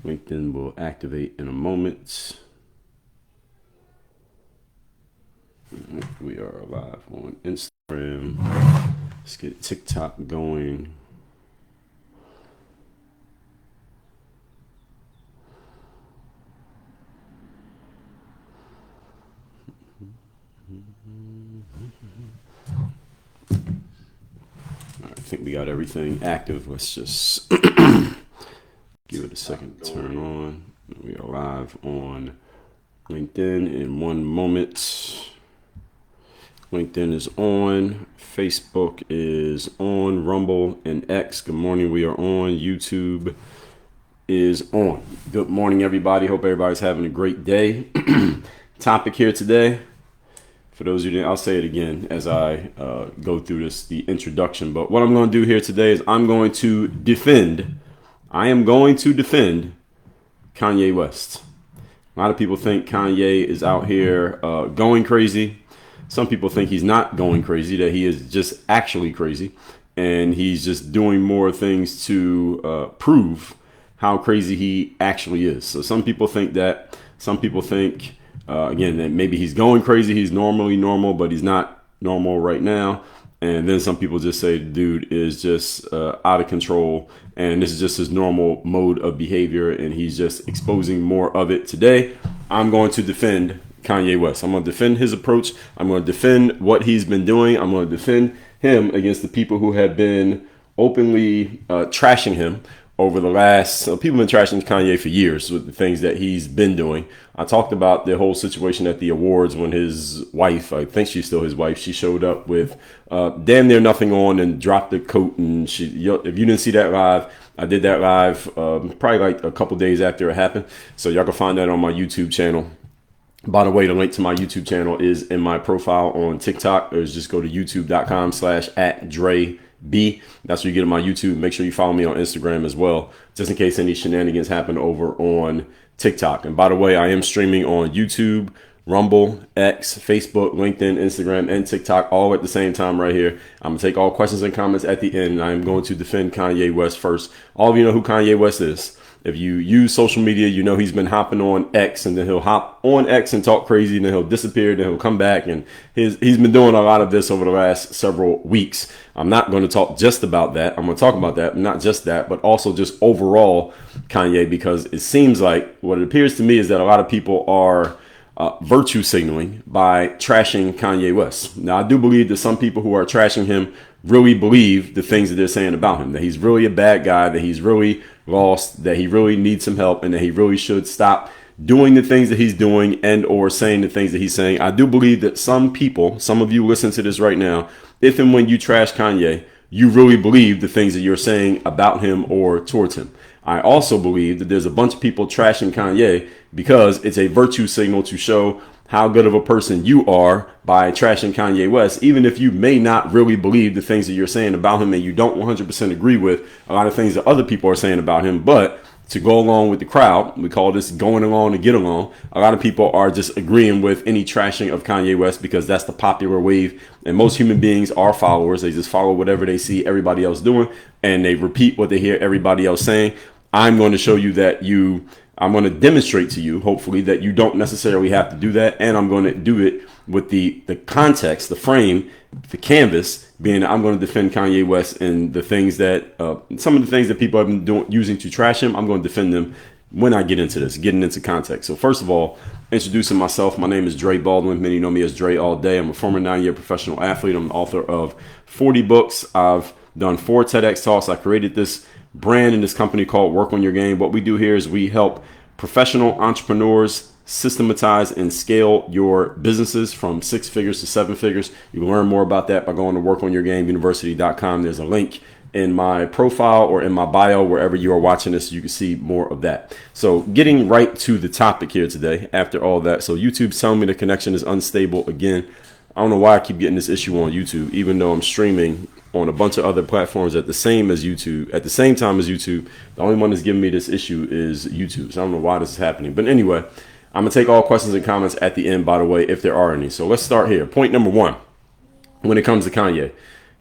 LinkedIn will activate in a moment. We are live on Instagram. Let's get TikTok going. I think we got everything active. Let's just give it a second to turn on. We are live on LinkedIn in one moment. LinkedIn is on. Facebook is on. Rumble and X. Good morning. We are on. YouTube is on. Good morning, everybody. Hope everybody's having a great day. Topic here today. For those who didn't, I'll say it again as I go through the introduction. But what I'm going to do here today is I am going to defend Kanye West. A lot of people think Kanye is out here going crazy. Some people think he's not going crazy, that he is just actually crazy. And he's just doing more things to prove how crazy he actually is. So some people think that. Some people think... again, that maybe he's going crazy. He's normally normal, but he's not normal right now. And then some people just say the dude is just out of control. And this is just his normal mode of behavior. And he's just exposing more of it today. I'm going to defend Kanye West. I'm going to defend his approach. I'm going to defend what he's been doing. I'm going to defend him against the people who have been openly trashing him over the last, people have been trashing Kanye for years with the things that he's been doing. I talked about the whole situation at the awards when his wife, I think she's still his wife, she showed up with damn near nothing on and dropped the coat. And if you didn't see that live, I did that live probably like a couple days after it happened. So y'all can find that on my YouTube channel. By the way, the link to my YouTube channel is in my profile on TikTok. Or just go to youtube.com/@DreB. That's where you get on my YouTube. Make sure you follow me on Instagram as well, just in case any shenanigans happen over on TikTok. And by the way, I am streaming on YouTube, Rumble, X, Facebook, LinkedIn, Instagram, and TikTok all at the same time right here. I'm going to take all questions and comments at the end, and I'm going to defend Kanye West first. All of you know who Kanye West is. If you use social media, you know he's been hopping on X, and then he'll hop on X and talk crazy, and then he'll disappear, then he'll come back, and he's been doing a lot of this over the last several weeks. I'm not going to talk just about that. I'm going to talk about that, not just that, but also just overall Kanye, because it seems like what it appears to me is that a lot of people are virtue signaling by trashing Kanye West. Now, I do believe that some people who are trashing him really believe the things that they're saying about him, that he's really a bad guy, that he's really lost, that he really needs some help, and that he really should stop doing the things that he's doing and or saying the things that he's saying. I do believe that some people, some of you listen to this right now, if and when you trash Kanye, you really believe the things that you're saying about him or towards him. I also believe that there's a bunch of people trashing Kanye because it's a virtue signal to show how good of a person you are by trashing Kanye West, even if you may not really believe the things that you're saying about him and you don't 100% agree with a lot of things that other people are saying about him. But to go along with the crowd, we call this going along to get along. A lot of people are just agreeing with any trashing of Kanye West because that's the popular wave. And most human beings are followers. They just follow whatever they see everybody else doing, and they repeat what they hear everybody else saying. I'm going to show you that I'm going to demonstrate to you, hopefully, that you don't necessarily have to do that. And I'm going to do it with the context, the frame, the canvas, being I'm going to defend Kanye West and the things that some of the things that people have been using to trash him. I'm going to defend them when I get into this, getting into context. So first of all, introducing myself, my name is Baldwin. Many know me as Dre all day. I'm a former 9-year professional athlete. I'm the author of 40 books. I've done 4 TEDx talks. I created this brand in this company called Work on Your Game. What we do here is we help professional entrepreneurs systematize and scale your businesses from 6 figures to 7 figures. You can learn more about that by going to workonyourgameuniversity.com. There's a link in my profile or in my bio, wherever you are watching this, you can see more of that. So getting right to the topic here today, after all that. So YouTube's telling me the connection is unstable again. I don't know why I keep getting this issue on YouTube, even though I'm streaming on a bunch of other platforms at the same time as YouTube. The only one that's giving me this issue is YouTube. So I don't know why this is happening. But anyway, I'm going to take all questions and comments at the end, by the way, if there are any. So let's start here. Point number 1, when it comes to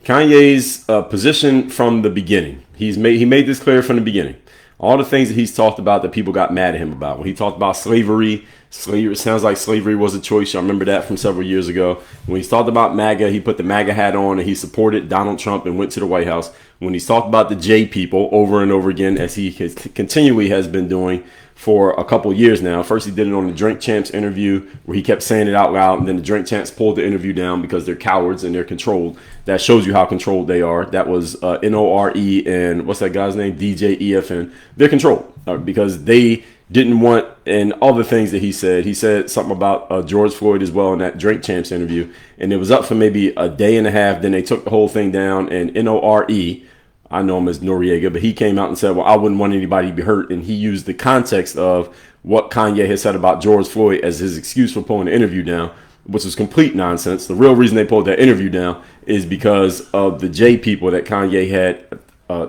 Kanye's position from the beginning. He made this clear from the beginning. All the things that he's talked about that people got mad at him about. When he talked about slavery, it sounds like slavery was a choice. I remember that from several years ago. When he's talked about MAGA, he put the MAGA hat on and he supported Donald Trump and went to the White House. When he's talked about the J people over and over again, as he continually has been doing for a couple years now. First, he did it on the Drink Champs interview where he kept saying it out loud, and then the Drink Champs pulled the interview down because they're cowards and they're controlled. That shows you how controlled they are. That was NORE and what's that guy's name? DJEFN. They're controlled because they didn't want, and all the things that he said. He said something about George Floyd as well in that Drink Champs interview, and it was up for maybe a day and a half. Then they took the whole thing down, and NORE, I know him as Noriega, but he came out and said, well, I wouldn't want anybody to be hurt. And he used the context of what Kanye had said about George Floyd as his excuse for pulling the interview down, which was complete nonsense. The real reason they pulled that interview down is because of the J people that Kanye had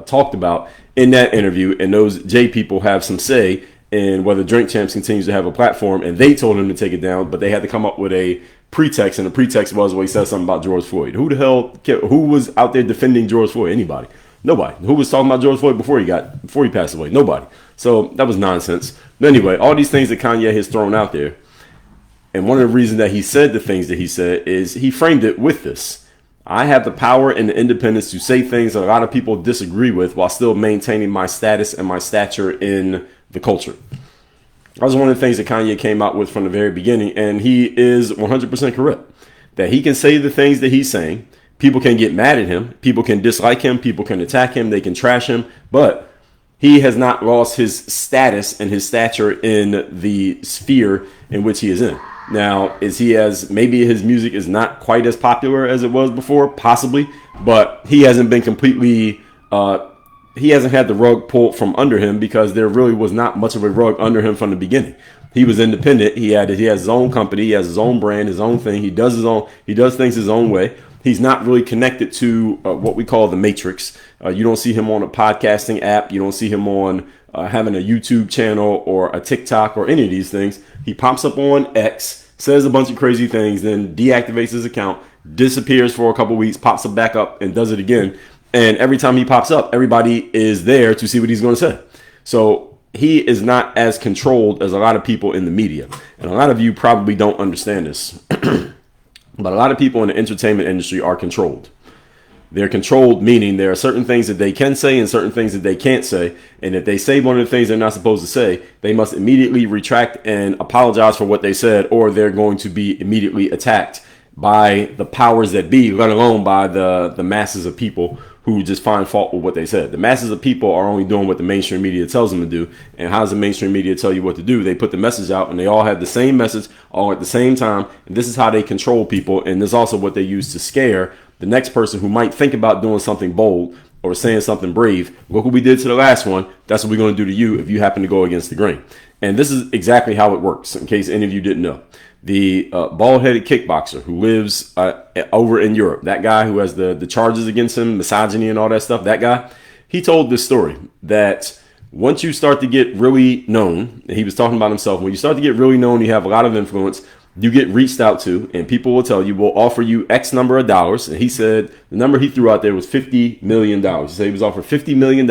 talked about in that interview. And those J people have some say in whether Drink Champs continues to have a platform. And they told him to take it down, but they had to come up with a pretext. And the pretext was, well, he said something about George Floyd. Who the hell, who was out there defending George Floyd? Anybody? Nobody. Who was talking about George Floyd before he passed away? Nobody. So that was nonsense. But anyway, all these things that Kanye has thrown out there, and one of the reasons that he said the things that he said is he framed it with this. I have the power and the independence to say things that a lot of people disagree with while still maintaining my status and my stature in the culture. That was one of the things that Kanye came out with from the very beginning, and he is 100% correct. That he can say the things that he's saying. People can get mad at him. People can dislike him. People can attack him. They can trash him. But he has not lost his status and his stature in the sphere in which he is in. Now, maybe his music is not quite as popular as it was before, possibly, but he hasn't been completely, he hasn't had the rug pulled from under him because there really was not much of a rug under him from the beginning. He was independent. He has his own company. He has his own brand, his own thing. He does things his own way. He's not really connected to what we call the matrix. You don't see him on a podcasting app. You don't see him on having a YouTube channel or a TikTok or any of these things. He pops up on X, says a bunch of crazy things, then deactivates his account, disappears for a couple weeks, pops up back up and does it again. And every time he pops up, everybody is there to see what he's going to say. So he is not as controlled as a lot of people in the media. And a lot of you probably don't understand this. But a lot of people in the entertainment industry are controlled. They're controlled, meaning there are certain things that they can say and certain things that they can't say. And if they say one of the things they're not supposed to say, they must immediately retract and apologize for what they said, or they're going to be immediately attacked by the powers that be, let alone by the masses of people who just find fault with what they said. The masses of people are only doing what the mainstream media tells them to do. And how does the mainstream media tell you what to do? They put the message out and they all have the same message all at the same time. And this is how they control people. And this is also what they use to scare the next person who might think about doing something bold or saying something brave. Look what we did to the last one. That's what we're going to do to you if you happen to go against the grain. And this is exactly how it works, in case any of you didn't know. The bald-headed kickboxer who lives over in Europe, that guy who has the charges against him, misogyny and all that stuff, that guy, he told this story that once you start to get really known, and he was talking about himself, when you start to get really known, you have a lot of influence, you get reached out to, and people will tell you, we'll offer you X number of dollars. And he said the number he threw out there was $50 million. He said he was offered $50 million.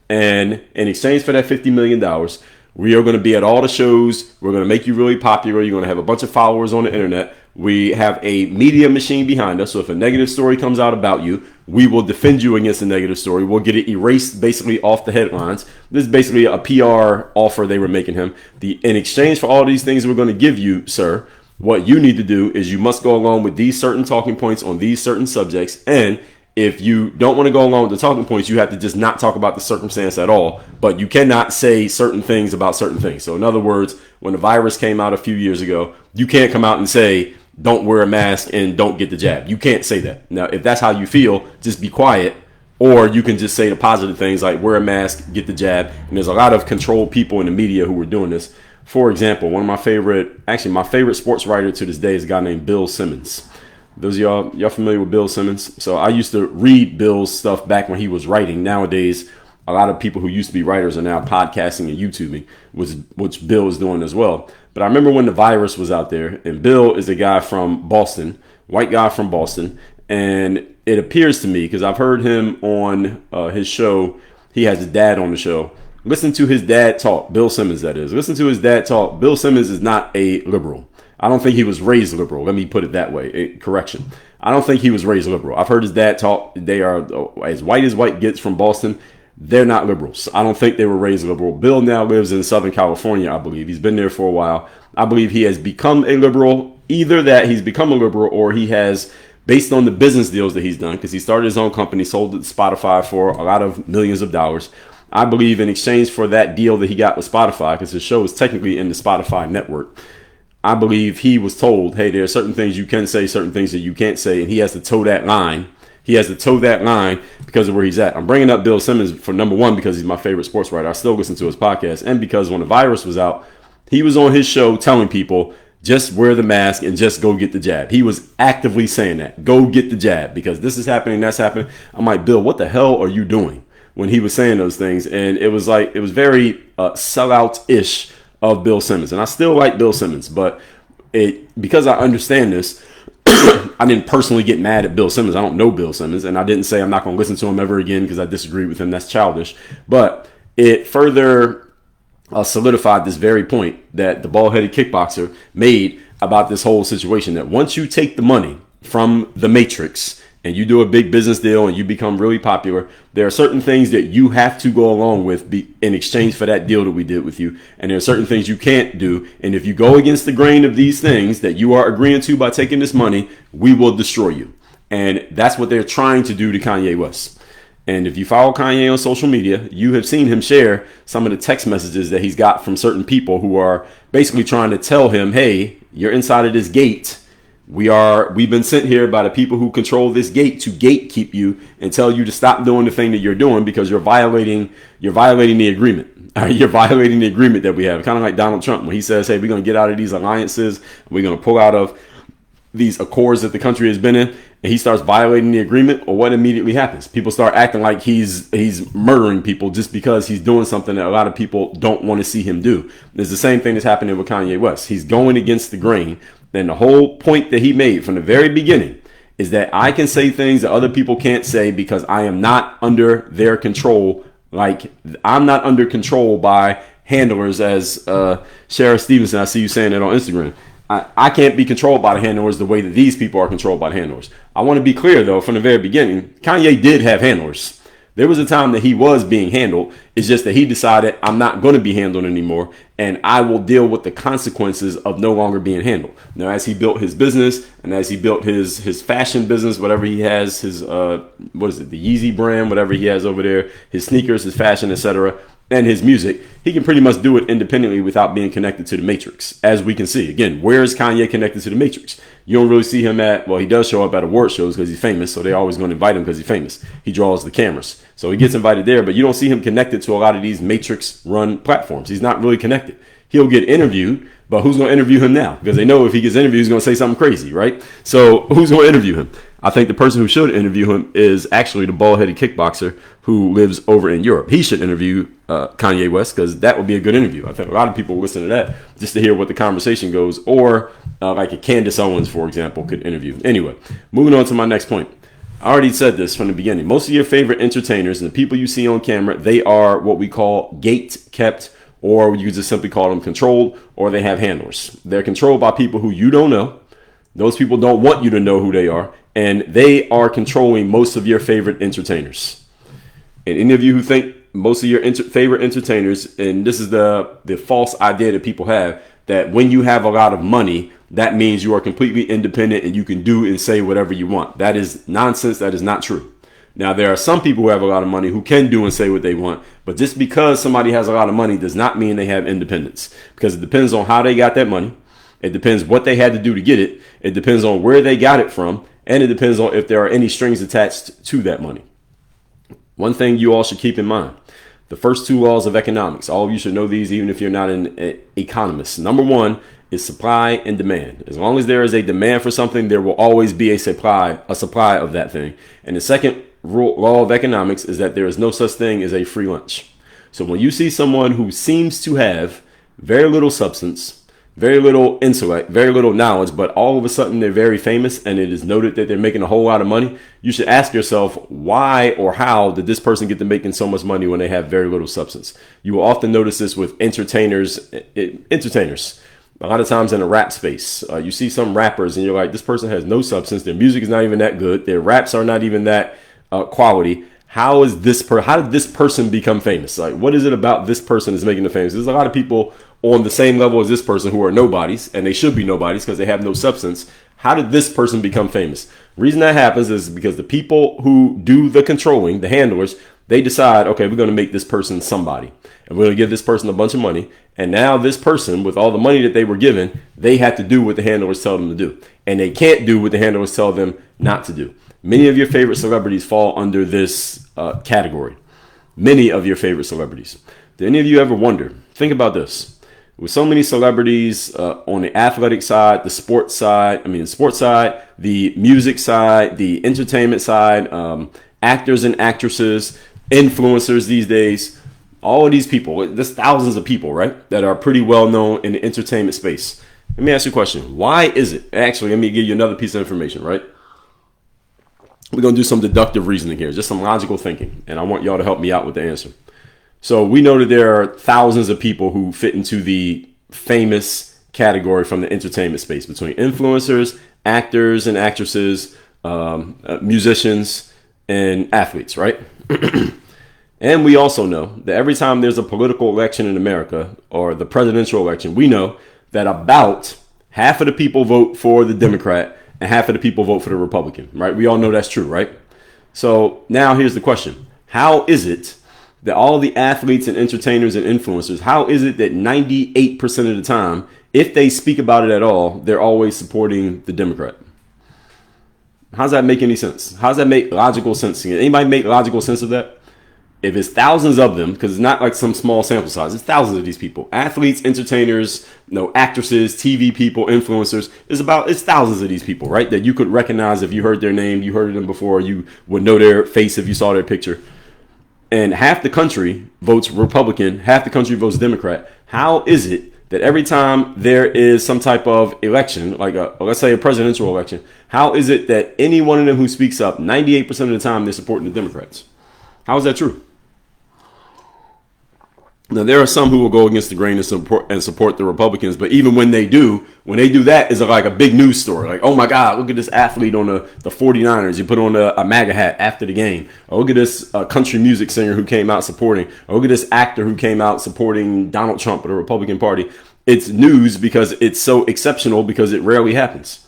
And in exchange for that $50 million, we are going to be at all the shows. We're going to make you really popular. You're going to have a bunch of followers on the internet. We have a media machine behind us. So if a negative story comes out about you, we will defend you against a negative story. We'll get it erased basically off the headlines. This is basically a PR offer they were making him. In exchange for all these things we're going to give you, sir, what you need to do is you must go along with these certain talking points on these certain subjects. And if you don't want to go along with the talking points, you have to just not talk about the circumstance at all. But you cannot say certain things about certain things. So in other words, when the virus came out a few years ago, you can't come out and say, don't wear a mask and don't get the jab. You can't say that. Now, if that's how you feel, just be quiet. Or you can just say the positive things like wear a mask, get the jab. And there's a lot of controlled people in the media who are doing this. For example, my favorite sports writer to this day is a guy named Bill Simmons. Those of y'all familiar with Bill Simmons? So I used to read Bill's stuff back when he was writing. Nowadays, a lot of people who used to be writers are now podcasting and YouTubing, which Bill is doing as well. But I remember when the virus was out there, and Bill is a guy from Boston, white guy from Boston. And it appears to me, because I've heard him on his show, he has his dad on the show. Listen to his dad talk. Bill Simmons, that is. Listen to his dad talk. Bill Simmons is not a liberal. I don't think he was raised liberal. Let me put it that way. Correction. I don't think he was raised liberal. I've heard his dad talk. They are as white gets from Boston. They're not liberals. I don't think they were raised liberal. Bill now lives in Southern California, I believe. He's been there for a while. I believe he has become a liberal. Either that he's become a liberal or he has, based on the business deals that he's done, because he started his own company, sold it to Spotify for a lot of millions of dollars. I believe in exchange for that deal that he got with Spotify, because his show is technically in the Spotify network, I believe he was told, hey, there are certain things you can say, certain things that you can't say, and he has to toe that line. He has to toe that line because of where he's at. I'm bringing up Bill Simmons for number one because he's my favorite sports writer. I still listen to his podcast, and because when the virus was out, he was on his show telling people, just wear the mask and just go get the jab. He was actively saying that. Go get the jab because this is happening, that's happening. I'm like, Bill, what the hell are you doing? When he was saying those things. And it was very sellout-ish of Bill Simmons. And I still like Bill Simmons, but because I understand this, I didn't personally get mad at Bill Simmons. I don't know Bill Simmons, and I didn't say I'm not going to listen to him ever again because I disagree with him. That's childish. But it further solidified this very point that the bald-headed kickboxer made about this whole situation, that once you take the money from the Matrix and you do a big business deal and you become really popular, there are certain things that you have to go along with in exchange for that deal that we did with you. And there are certain things you can't do. And if you go against the grain of these things that you are agreeing to by taking this money, we will destroy you. And that's what they're trying to do to Kanye West. And if you follow Kanye on social media, you have seen him share some of the text messages that he's got from certain people who are basically trying to tell him, hey, you're inside of this gate. We've been sent here by the people who control this gate to gatekeep you and tell you to stop doing the thing that you're doing because you're violating the agreement. You're violating the agreement that we have. Kind of like Donald Trump when he says, hey, we're going to get out of these alliances. We're going to pull out of these accords that the country has been in, and he starts violating the agreement. Or what immediately happens? People start acting like he's murdering people just because he's doing something that a lot of people don't want to see him do. It's the same thing that's happening with Kanye West. He's going against the grain. And the whole point that he made from the very beginning is that I can say things that other people can't say because I am not under their control. Like, I'm not under control by handlers, as Shara Stevenson, I see you saying it on Instagram. I can't be controlled by the handlers the way that these people are controlled by the handlers. I want to be clear, though, from the very beginning, Kanye did have handlers. There was a time that he was being handled. It's just that he decided, I'm not going to be handled anymore, and I will deal with the consequences of no longer being handled. Now, as he built his business and as he built his fashion business, whatever he has, his, the Yeezy brand, whatever he has over there, his sneakers, his fashion, etc., and his music, he can pretty much do it independently without being connected to the Matrix. As we can see, again, where is Kanye connected to the Matrix? You don't really see him he does show up at award shows because he's famous, so they're always going to invite him because he's famous. He draws the cameras. So he gets invited there, but you don't see him connected to a lot of these Matrix-run platforms. He's not really connected. He'll get interviewed, but who's going to interview him now? Because they know if he gets interviewed, he's going to say something crazy, right? So who's going to interview him? I think the person who should interview him is actually the bald-headed kickboxer who lives over in Europe. He should interview Kanye West because that would be a good interview. I think a lot of people listen to that just to hear what the conversation goes. Or like a Candace Owens, for example, could interview. Anyway, moving on to my next point. I already said this from the beginning. Most of your favorite entertainers and the people you see on camera, they are what we call gate-kept, or you just simply call them controlled, or they have handlers. They're controlled by people who you don't know. Those people don't want you to know who they are. And they are controlling most of your favorite entertainers. And any of you who think most of your favorite entertainers, and this is the false idea that people have, that when you have a lot of money, that means you are completely independent and you can do and say whatever you want. That is nonsense. That is not true. Now, there are some people who have a lot of money who can do and say what they want. But just because somebody has a lot of money does not mean they have independence. Because it depends on how they got that money. It depends what they had to do to get it. It depends on where they got it from. And it depends on if there are any strings attached to that money. One thing you all should keep in mind. The first two laws of economics. All of you should know these even if you're not an economist. Number one is supply and demand. As long as there is a demand for something, there will always be a supply of that thing. And the second law of economics is that there is no such thing as a free lunch. So when you see someone who seems to have very little substance, very little intellect, very little knowledge, but all of a sudden they're very famous and it is noted that they're making a whole lot of money, you should ask yourself, why or how did this person get to making so much money when they have very little substance? You will often notice this with entertainers. A lot of times in the rap space, you see some rappers and you're like, this person has no substance. Their music is not even that good. Their raps are not even that quality. How did this person become famous? Like, what is it about this person that's making them famous? There's a lot of people on the same level as this person who are nobodies, and they should be nobodies because they have no substance. How did this person become famous? The reason that happens is because the people who do the controlling, the handlers, they decide, okay, we're going to make this person somebody. And we're going to give this person a bunch of money. And now this person, with all the money that they were given, they have to do what the handlers tell them to do. And they can't do what the handlers tell them not to do. Many of your favorite celebrities fall under this category. Many of your favorite celebrities. Did any of you ever wonder? Think about this. With so many celebrities on the athletic side, the sports side, the music side, the entertainment side, actors and actresses, influencers these days, all of these people, there's thousands of people, right, that are pretty well known in the entertainment space. Let me ask you a question. Why is it? Actually, let me give you another piece of information, right? We're going to do some deductive reasoning here, just some logical thinking, and I want y'all to help me out with the answer. So we know that there are thousands of people who fit into the famous category from the entertainment space, between influencers, actors and actresses, musicians, and athletes, right? And we also know that every time there's a political election in America, or the presidential election, we know that about half of the people vote for the Democrat and half of the people vote for the Republican, right? We all know that's true, right? So now here's the question. How is it that all the athletes and entertainers and influencers, how is it that 98% of the time, if they speak about it at all, they're always supporting the Democrat? How does that make any sense? How does that make logical sense? Can anybody make logical sense of that? If it's thousands of them, because it's not like some small sample size, it's thousands of these people, athletes, entertainers, actresses, TV people, influencers, it's thousands of these people, right? That you could recognize if you heard their name, you heard of them before, you would know their face if you saw their picture. And half the country votes Republican, half the country votes Democrat. How is it that every time there is some type of election, like let's say a presidential election, how is it that any one of them who speaks up, 98% of the time they're supporting the Democrats? How is that true? Now, there are some who will go against the grain and support the Republicans, but even when they do that, is like a big news story. Like, oh my God, look at this athlete on the 49ers. You put on a MAGA hat after the game. Or look at this country music singer who came out supporting. Or look at this actor who came out supporting Donald Trump or the Republican Party. It's news because it's so exceptional, because it rarely happens.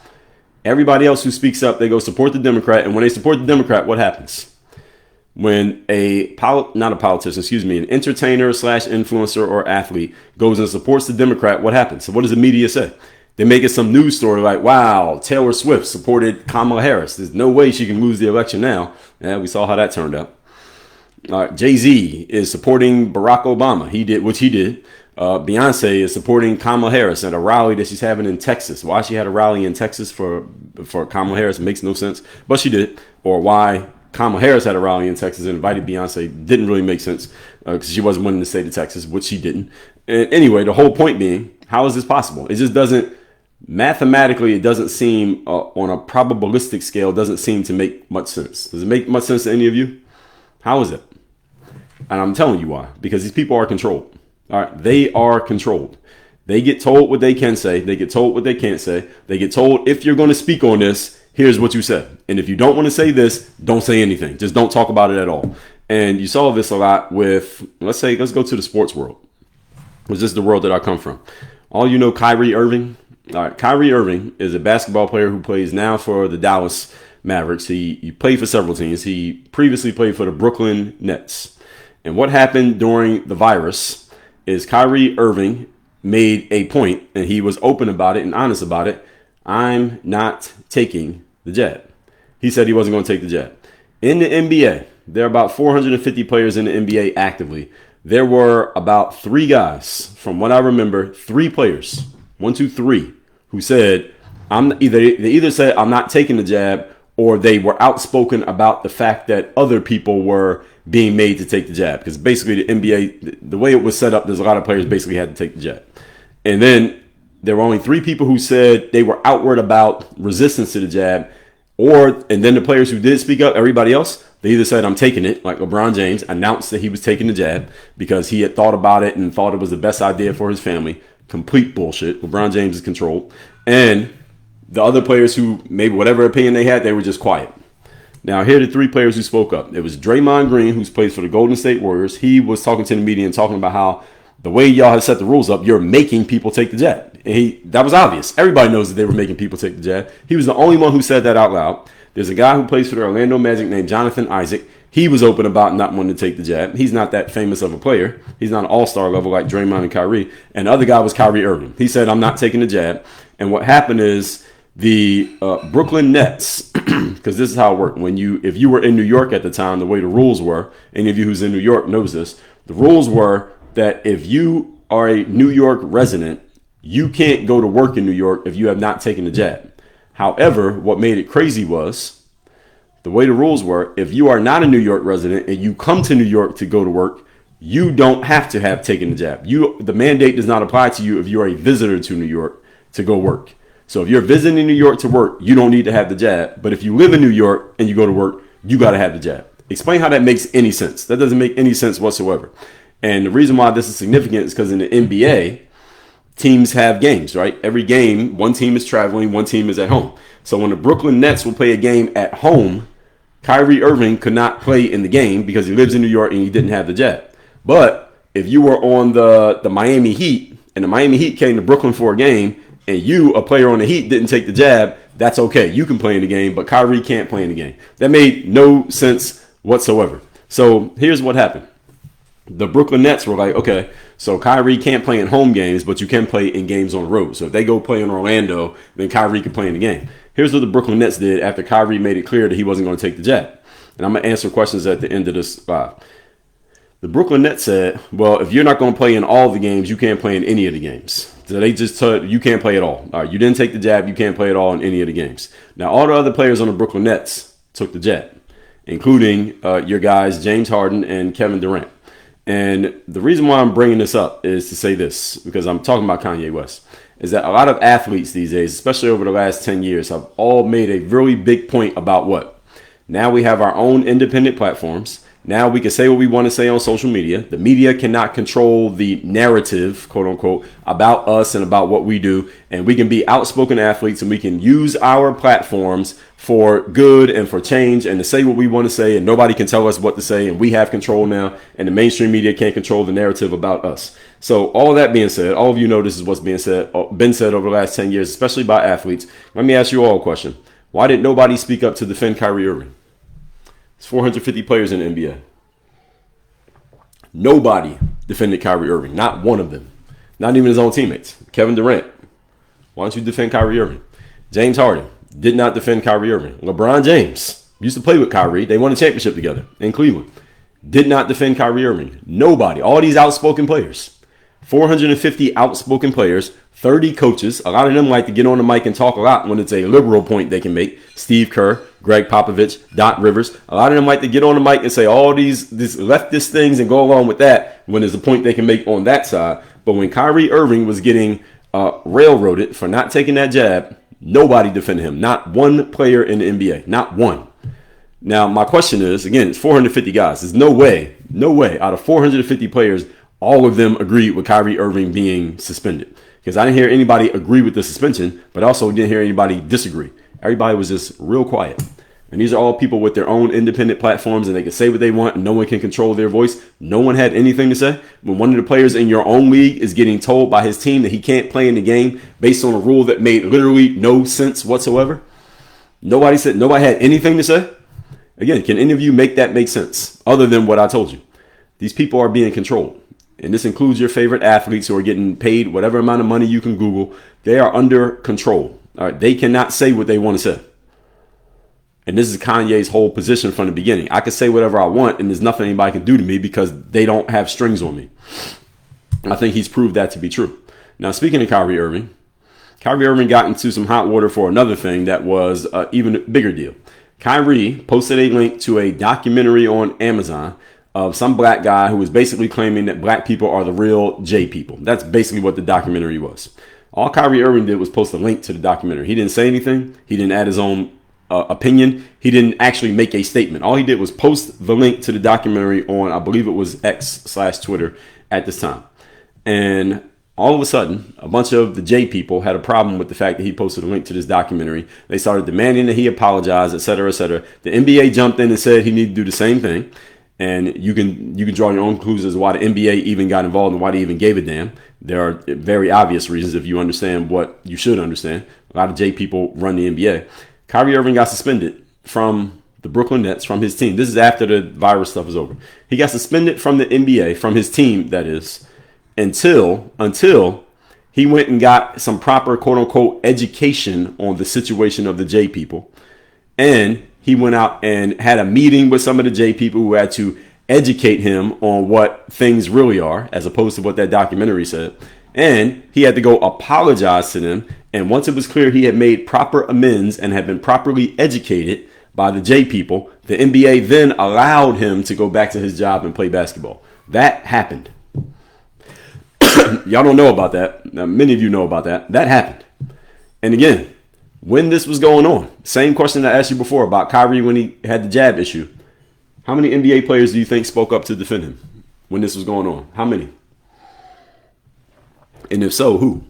Everybody else who speaks up, they go support the Democrat. And when they support the Democrat, what happens? When an entertainer / influencer or athlete goes and supports the Democrat, what happens? So what does the media say? They make it some news story like, wow, Taylor Swift supported Kamala Harris. There's no way she can lose the election now. Yeah, we saw how that turned out. Jay-Z is supporting Barack Obama. He did. Beyonce is supporting Kamala Harris at a rally that she's having in Texas. Why she had a rally in Texas for Kamala Harris makes no sense, but she did. Or why Kamala Harris had a rally in Texas and invited Beyonce didn't really make sense because she wasn't winning the state of Texas, which she didn't. And anyway, the whole point being, how is this possible? It just doesn't, mathematically, it doesn't seem on a probabilistic scale, doesn't seem to make much sense. Does it make much sense to any of you? How is it? And I'm telling you why. Because these people are controlled. All right, they are controlled. They get told what they can say. They get told what they can't say. They get told, if you're going to speak on this, here's what you said. And if you don't want to say this, don't say anything. Just don't talk about it at all. And you saw this a lot with, let's go to the sports world, which is the world that I come from. All you know, Kyrie Irving. All right, Kyrie Irving is a basketball player who plays now for the Dallas Mavericks. He played for several teams. He previously played for the Brooklyn Nets. And what happened during the virus is Kyrie Irving made a point, and he was open about it and honest about it. I'm not taking the jab. He said he wasn't going to take the jab. In the NBA, there are about 450 players in the NBA actively. There were about 3 guys, from what I remember, 3 players, 1, 2, 3, who said, they either said I'm not taking the jab, or they were outspoken about the fact that other people were being made to take the jab. Because basically the NBA, the way it was set up, there's a lot of players basically had to take the jab. And then there were only 3 people who said they were outward about resistance to the jab, and then the players who did speak up, everybody else, they either said, I'm taking it, like LeBron James announced that he was taking the jab because he had thought about it and thought it was the best idea for his family. Complete bullshit. LeBron James is controlled. And the other players who, maybe whatever opinion they had, they were just quiet. Now, here are the 3 players who spoke up. It was Draymond Green, who plays for the Golden State Warriors. He was talking to the media and talking about how the way y'all have set the rules up, you're making people take the jab. And that was obvious. Everybody knows that they were making people take the jab. He was the only one who said that out loud. There's a guy who plays for the Orlando Magic named Jonathan Isaac. He was open about not wanting to take the jab. He's not that famous of a player. He's not an all-star level like Draymond and Kyrie. And the other guy was Kyrie Irving. He said, I'm not taking the jab. And what happened is the Brooklyn Nets, because this is how it worked. If you were in New York at the time, the way the rules were, any of you who's in New York knows this, the rules were that if you are a New York resident, you can't go to work in New York if you have not taken the jab. However, what made it crazy was the way the rules were, if you are not a New York resident and you come to New York to go to work, you don't have to have taken the jab. The mandate does not apply to you if you are a visitor to New York to go work. So if you're visiting New York to work, you don't need to have the jab. But if you live in New York and you go to work, you got to have the jab. Explain how that makes any sense. That doesn't make any sense whatsoever. And the reason why this is significant is because in the NBA, teams have games, right? Every game, one team is traveling, one team is at home. So when the Brooklyn Nets will play a game at home, Kyrie Irving could not play in the game because he lives in New York and he didn't have the jab. But if you were on the Miami Heat and the Miami Heat came to Brooklyn for a game and you, a player on the Heat, didn't take the jab, that's okay. You can play in the game, but Kyrie can't play in the game. That made no sense whatsoever. So here's what happened. The Brooklyn Nets were like, okay, so Kyrie can't play in home games, but you can play in games on the road. So if they go play in Orlando, then Kyrie can play in the game. Here's what the Brooklyn Nets did after Kyrie made it clear that he wasn't going to take the jab. And I'm going to answer questions at the end of this live. The Brooklyn Nets said, well, if you're not going to play in all the games, you can't play in any of the games. So they just told you can't play at all. All right, you didn't take the jab. You can't play at all in any of the games. Now, all the other players on the Brooklyn Nets took the jab, including your guys, James Harden and Kevin Durant. And the reason why I'm bringing this up is to say this, because I'm talking about Kanye West, is that a lot of athletes these days, especially over the last 10 years, have all made a really big point about what? Now we have our own independent platforms. Now we can say what we want to say on social media. The media cannot control the narrative, quote unquote, about us and about what we do. And we can be outspoken athletes and we can use our platforms for good and for change and to say what we want to say. And nobody can tell us what to say. And we have control now. And the mainstream media can't control the narrative about us. So all that being said, all of you know this is what's been said over the last 10 years, especially by athletes. Let me ask you all a question. Why did nobody speak up to defend Kyrie Irving? There's 450 players in the NBA. Nobody defended Kyrie Irving. Not one of them. Not even his own teammates. Kevin Durant. Why don't you defend Kyrie Irving? James Harden did not defend Kyrie Irving. LeBron James used to play with Kyrie. They won a championship together in Cleveland. Did not defend Kyrie Irving. Nobody. All these outspoken players. 450 outspoken players. 30 coaches. A lot of them like to get on the mic and talk a lot when it's a liberal point they can make. Steve Kerr, Greg Popovich, Doc Rivers. A lot of them like to get on the mic and say all these leftist things and go along with that when there's a point they can make on that side. But when Kyrie Irving was getting railroaded for not taking that jab, nobody defended him. Not one player in the NBA. Not one. Now, my question is, again, it's 450 guys. There's no way out of 450 players, all of them agreed with Kyrie Irving being suspended. Because I didn't hear anybody agree with the suspension, but also didn't hear anybody disagree. Everybody was just real quiet. And these are all people with their own independent platforms and they can say what they want and no one can control their voice. No one had anything to say. When one of the players in your own league is getting told by his team that he can't play in the game based on a rule that made literally no sense whatsoever, nobody had anything to say. Again, can any of you make that make sense other than what I told you? These people are being controlled. And this includes your favorite athletes who are getting paid whatever amount of money you can Google. They are under control. All right, they cannot say what they want to say. And this is Kanye's whole position from the beginning. I can say whatever I want and there's nothing anybody can do to me because they don't have strings on me. I think he's proved that to be true. Now, speaking of Kyrie Irving got into some hot water for another thing that was an even bigger deal. Kyrie posted a link to a documentary on Amazon of some black guy who was basically claiming that black people are the real J people. That's basically what the documentary was. All Kyrie Irving did was post a link to the documentary. He didn't say anything. He didn't add his own opinion. He didn't actually make a statement. All he did was post the link to the documentary on, I believe it was X/Twitter at this time. And all of a sudden, a bunch of the J people had a problem with the fact that he posted a link to this documentary. They started demanding that he apologize, et cetera, et cetera. The NBA jumped in and said he needed to do the same thing. And you can draw your own conclusions as to why the NBA even got involved and why they even gave a damn. There are very obvious reasons if you understand what you should understand. A lot of J people run the NBA. Kyrie Irving got suspended from the Brooklyn Nets, from his team. This is after the virus stuff is over. He got suspended from the NBA, from his team, that is, until he went and got some proper, quote unquote, education on the situation of the J people. And he went out and had a meeting with some of the J people who had to educate him on what things really are, as opposed to what that documentary said. And he had to go apologize to them. And once it was clear he had made proper amends and had been properly educated by the J people, the NBA then allowed him to go back to his job and play basketball. That happened. Y'all don't know about that. Now, many of you know about that. That happened. And again, when this was going on, same question I asked you before about Kyrie when he had the jab issue. How many NBA players do you think spoke up to defend him when this was going on? How many? And if so, who?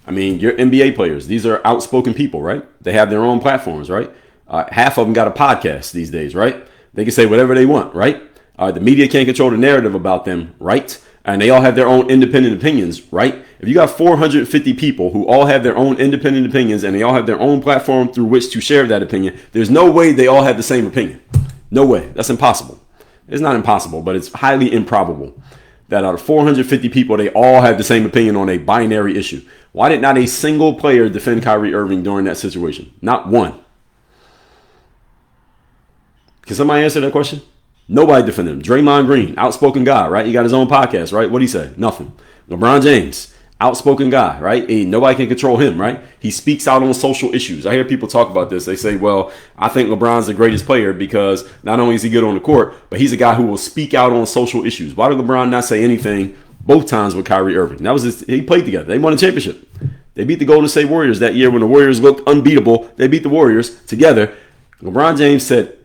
I mean, you're NBA players. These are outspoken people, right? They have their own platforms, right? Half of them got a podcast these days, right? They can say whatever they want, right? The media can't control the narrative about them, right? And they all have their own independent opinions, right? If you got 450 people who all have their own independent opinions and they all have their own platform through which to share that opinion, there's no way they all have the same opinion. No way. That's impossible. It's not impossible, but it's highly improbable that out of 450 people, they all have the same opinion on a binary issue. Why did not a single player defend Kyrie Irving during that situation? Not one. Can somebody answer that question? Nobody defended him. Draymond Green, outspoken guy, right? He got his own podcast, right? What'd he say? Nothing. LeBron James, outspoken guy, right? Nobody can control him, right? He speaks out on social issues. I hear people talk about this. They say, well, I think LeBron's the greatest player because not only is he good on the court, but he's a guy who will speak out on social issues. Why did LeBron not say anything both times with Kyrie Irving? That was he played together. They won a championship. They beat the Golden State Warriors that year when the Warriors looked unbeatable. They beat the Warriors together. LeBron James said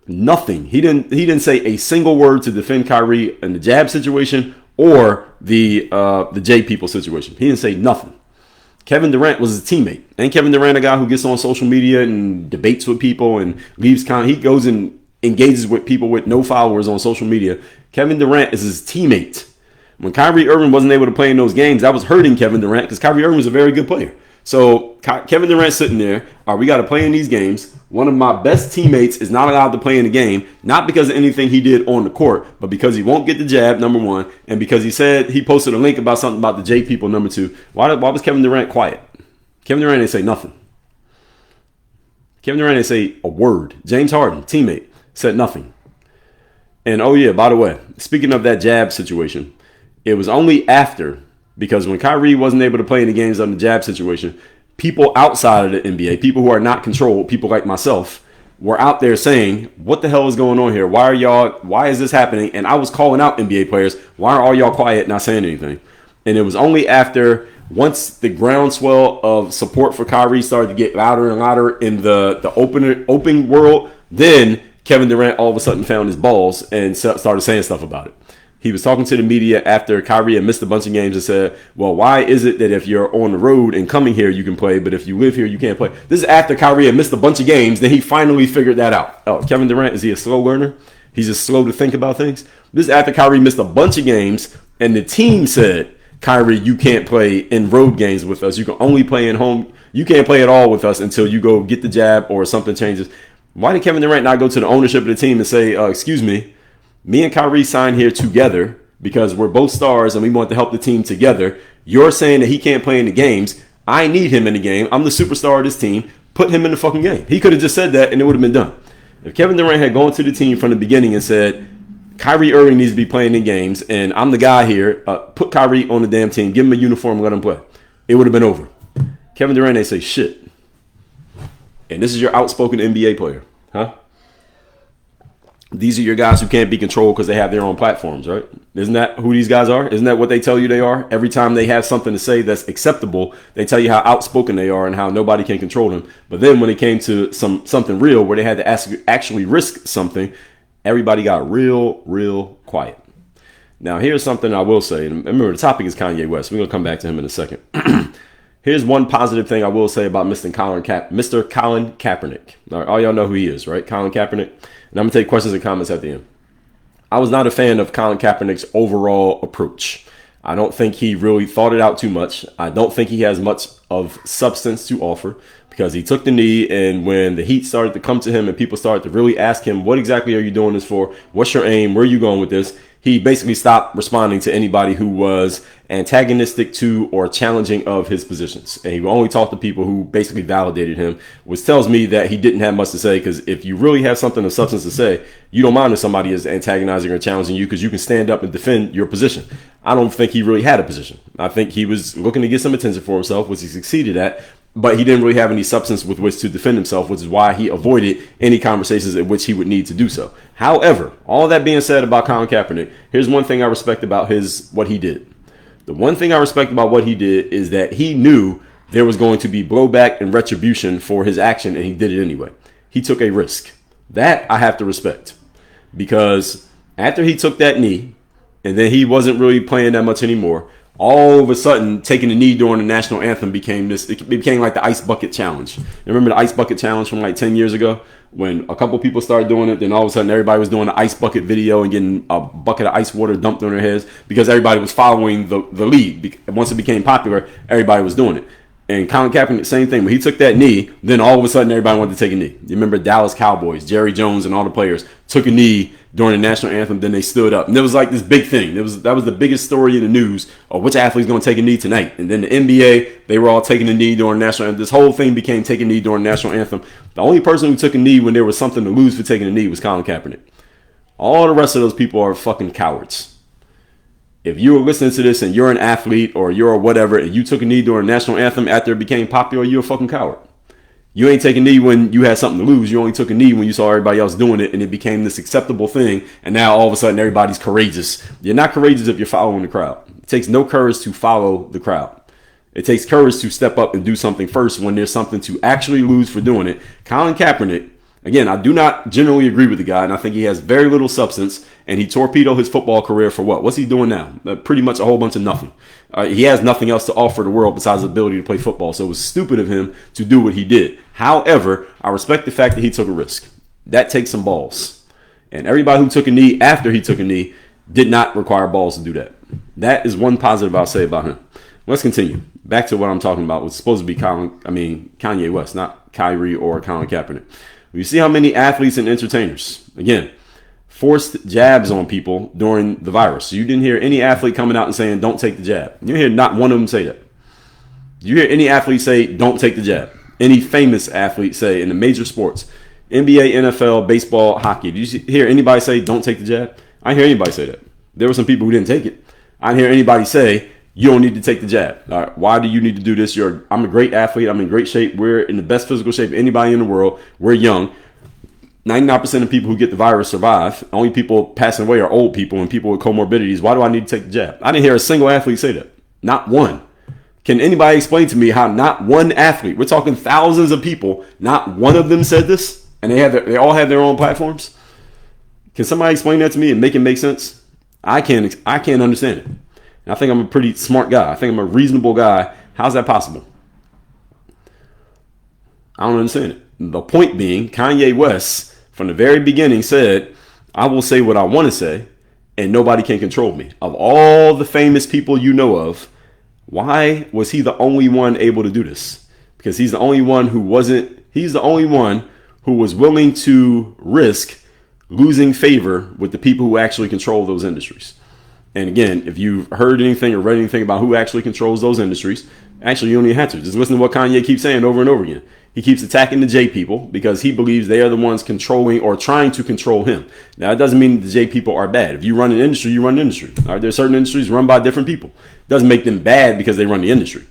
nothing. He didn't say a single word to defend Kyrie in the jab situation or the J people situation. He didn't say nothing. Kevin Durant was his teammate. Ain't Kevin Durant a guy who gets on social media and debates with people and leaves he goes and engages with people with no followers on social media. Kevin Durant is his teammate. When Kyrie Irving wasn't able to play in those games, that was hurting Kevin Durant because Kyrie Irving was a very good player. So Kevin Durant sitting there, all right, we got to play in these games. One of my best teammates is not allowed to play in the game, not because of anything he did on the court, but because he won't get the jab, number one, and because he said he posted a link about something about the J people, number two. Why was Kevin Durant quiet? Kevin Durant didn't say nothing. Kevin Durant didn't say a word. James Harden, teammate, said nothing. And oh yeah, by the way, speaking of that jab situation, it was only after, because when Kyrie wasn't able to play in the games on the jab situation, people outside of the NBA, people who are not controlled, people like myself, were out there saying, what the hell is going on here? Why is this happening? And I was calling out NBA players. Why are all y'all quiet, not saying anything? And it was only after, once the groundswell of support for Kyrie started to get louder and louder in the open world, then Kevin Durant all of a sudden found his balls and started saying stuff about it. He was talking to the media after Kyrie had missed a bunch of games and said, well, why is it that if you're on the road and coming here, you can play, but if you live here, you can't play? This is after Kyrie had missed a bunch of games. Then he finally figured that out. Oh, Kevin Durant, is he a slow learner? He's just slow to think about things. This is after Kyrie missed a bunch of games and the team said, Kyrie, you can't play in road games with us. You can only play in home. You can't play at all with us until you go get the jab or something changes. Why did Kevin Durant not go to the ownership of the team and say, excuse me and Kyrie signed here together because we're both stars and we want to help the team together. You're saying that he can't play in the games. I need him in the game. I'm the superstar of this team. Put him in the fucking game. He could have just said that and it would have been done. If Kevin Durant had gone to the team from the beginning and said, Kyrie Irving needs to be playing in games and I'm the guy here, put Kyrie on the damn team, give him a uniform, let him play, it would have been over. Kevin Durant, they say shit. And this is your outspoken NBA player, huh? These are your guys who can't be controlled because they have their own platforms, right? Isn't that who these guys are? Isn't that what they tell you they are? Every time they have something to say that's acceptable, they tell you how outspoken they are and how nobody can control them. But then when it came to something real where they had to actually risk something, everybody got real quiet. Now, here's something I will say. And remember, the topic is Kanye West. We're going to come back to him in a second. Here's one positive thing I will say about Mr. Colin Kaepernick. All y'all know who he is, right? Colin Kaepernick. And I'm going to take questions and comments at the end. I was not a fan of Colin Kaepernick's overall approach. I don't think he really thought it out too much. I don't think he has much of substance to offer because he took the knee, and when the heat started to come to him and people started to really ask him, what exactly are you doing this for? What's your aim? Where are you going with this? He basically stopped responding to anybody who was antagonistic to or challenging of his positions. And he would only talk to people who basically validated him, which tells me that he didn't have much to say, because if you really have something of substance to say, you don't mind if somebody is antagonizing or challenging you because you can stand up and defend your position. I don't think he really had a position. I think he was looking to get some attention for himself, which he succeeded at, but he didn't really have any substance with which to defend himself, which is why he avoided any conversations in which he would need to do so. However, all that being said about Colin Kaepernick, here's one thing I respect about what he did. The one thing I respect about what he did is that he knew there was going to be blowback and retribution for his action, and he did it anyway. He took a risk. That I have to respect, because after he took that knee, and then he wasn't really playing that much anymore, all of a sudden, taking the knee during the national anthem became like the ice bucket challenge. You remember the ice bucket challenge from like 10 years ago when a couple people started doing it? Then all of a sudden, everybody was doing the ice bucket video and getting a bucket of ice water dumped on their heads because everybody was following the lead. Once it became popular, everybody was doing it. And Colin Kaepernick, same thing. When he took that knee, then all of a sudden, everybody wanted to take a knee. You remember Dallas Cowboys, Jerry Jones and all the players took a knee during the national anthem, then they stood up. And there was like this big thing. That was the biggest story in the news of which athlete's going to take a knee tonight. And then the NBA, they were all taking a knee during the national anthem. This whole thing became taking a knee during the national anthem. The only person who took a knee when there was something to lose for taking a knee was Colin Kaepernick. All the rest of those people are fucking cowards. If you were listening to this and you're an athlete or you're whatever, and you took a knee during the national anthem after it became popular, you're a fucking coward. You ain't taking a knee when you had something to lose. You only took a knee when you saw everybody else doing it and it became this acceptable thing. And now all of a sudden everybody's courageous. You're not courageous if you're following the crowd. It takes no courage to follow the crowd. It takes courage to step up and do something first when there's something to actually lose for doing it. Colin Kaepernick, again, I do not generally agree with the guy, and I think he has very little substance, and he torpedoed his football career for what? What's he doing now? Pretty much a whole bunch of nothing. He has nothing else to offer the world besides the ability to play football, so it was stupid of him to do what he did. However, I respect the fact that he took a risk. That takes some balls. And everybody who took a knee after he took a knee did not require balls to do that. That is one positive I'll say about him. Let's continue. Back to what I'm talking about. It's supposed to be Kanye West, not Kyrie or Colin Kaepernick. You see how many athletes and entertainers, again, forced jabs on people during the virus. So you didn't hear any athlete coming out and saying, don't take the jab. You hear not one of them say that. You hear any athlete say, don't take the jab. Any famous athlete say in the major sports, NBA, NFL, baseball, hockey. Did you hear anybody say, don't take the jab? I didn't hear anybody say that. There were some people who didn't take it. I didn't hear anybody say, you don't need to take the jab. All right, why do you need to do this? I'm a great athlete. I'm in great shape. We're in the best physical shape of anybody in the world. We're young. 99% of people who get the virus survive. Only people passing away are old people and people with comorbidities. Why do I need to take the jab? I didn't hear a single athlete say that. Not one. Can anybody explain to me how not one athlete, we're talking thousands of people, not one of them said this? And they all have their own platforms? Can somebody explain that to me and make it make sense? I can't understand it. And I think I'm a pretty smart guy. I think I'm a reasonable guy. How's that possible? I don't understand it. The point being, Kanye West, from the very beginning, said, I will say what I want to say, and nobody can control me. Of all the famous people you know of, why was he the only one able to do this? Because he's the only one who was willing to risk losing favor with the people who actually control those industries. And again, if you've heard anything or read anything about who actually controls those industries, actually you don't even have to. Just listen to what Kanye keeps saying over and over again. He keeps attacking the J people because he believes they are the ones controlling or trying to control him. Now, it doesn't mean the J people are bad. If you run an industry, you run an industry. All right, there's certain industries run by different people. It doesn't make them bad because they run the industry.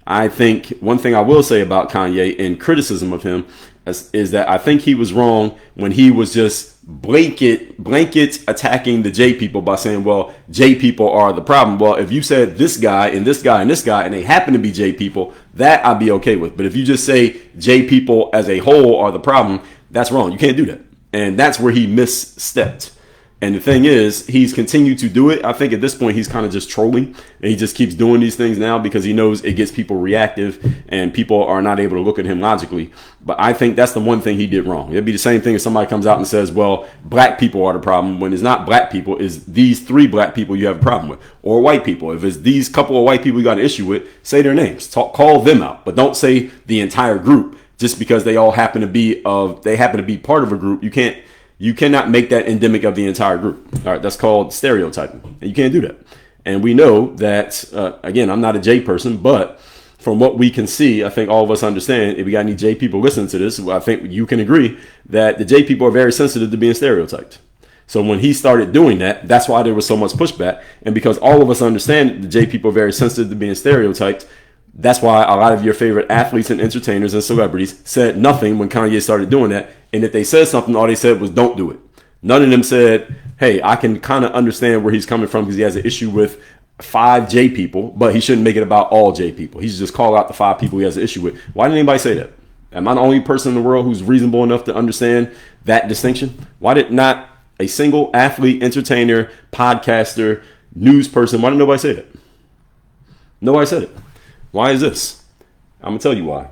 I think one thing I will say about Kanye in criticism of him is that I think he was wrong when he was just blanket attacking the J people by saying, well, J people are the problem. Well, if you said this guy and this guy and this guy and they happen to be J people, that I'd be okay with. But if you just say J people as a whole are the problem, that's wrong. You can't do that. And that's where he misstepped. And the thing is, he's continued to do it. I think at this point, he's kind of just trolling. And he just keeps doing these things now because he knows it gets people reactive and people are not able to look at him logically. But I think that's the one thing he did wrong. It'd be the same thing if somebody comes out and says, well, black people are the problem, when it's not black people, it's these 3 black people you have a problem with, or white people. If it's these couple of white people you got an issue with, say their names, call them out, but don't say the entire group just because they all happen to be part of a group. You cannot make that endemic of the entire group. All right, that's called stereotyping. You can't do that. And we know that, again, I'm not a J person, but from what we can see, I think all of us understand, if we got any J people listening to this, I think you can agree that the J people are very sensitive to being stereotyped. So when he started doing that, that's why there was so much pushback. And because all of us understand that the J people are very sensitive to being stereotyped, that's why a lot of your favorite athletes and entertainers and celebrities said nothing when Kanye started doing that. And if they said something, all they said was, don't do it. None of them said, hey, I can kind of understand where he's coming from because he has an issue with 5 J people, but he shouldn't make it about all J people. He should just call out the 5 people he has an issue with. Why didn't anybody say that? Am I the only person in the world who's reasonable enough to understand that distinction? Why did not a single athlete, entertainer, podcaster, news person, why did nobody say that? Nobody said it. Why is this? I'm going to tell you why.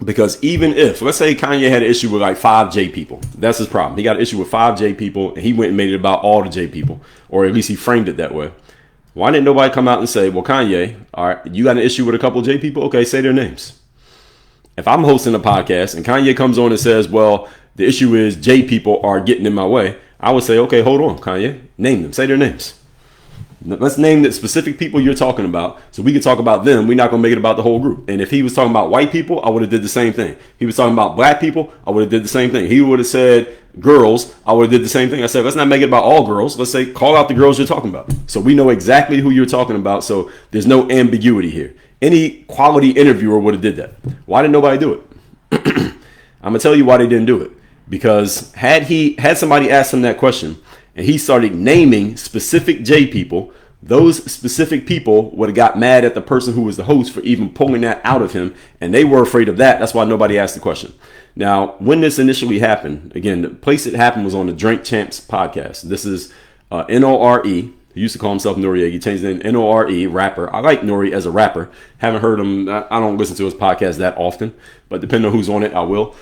Because even if, let's say Kanye had an issue with like 5 J people, that's his problem. He got an issue with 5 J people and he went and made it about all the J people, or at least he framed it that way. Why didn't nobody come out and say, well, Kanye, all right, you got an issue with a couple of J people? Okay, say their names. If I'm hosting a podcast and Kanye comes on and says, well, the issue is J people are getting in my way, I would say, okay, hold on, Kanye, name them, say their names. Let's name the specific people you're talking about so we can talk about them. We're not going to make it about the whole group. And if he was talking about white people, I would have did the same thing. He was talking about black people, I would have did the same thing. He would have said girls, I would have did the same thing. I said, let's not make it about all girls. Let's say, call out the girls you're talking about. So we know exactly who you're talking about. So there's no ambiguity here. Any quality interviewer would have did that. Why didn't nobody do it? I'm going to tell you why they didn't do it. Because had somebody asked him that question, and he started naming specific J people, those specific people would have got mad at the person who was the host for even pulling that out of him. And they were afraid of that. That's why nobody asked the question. Now, when this initially happened, again, the place it happened was on the Drink Champs podcast. This is Nore. He used to call himself Noriega. He changed the name, Nore, rapper. I like Nori as a rapper. Haven't heard him. I don't listen to his podcast that often, but depending on who's on it, I will.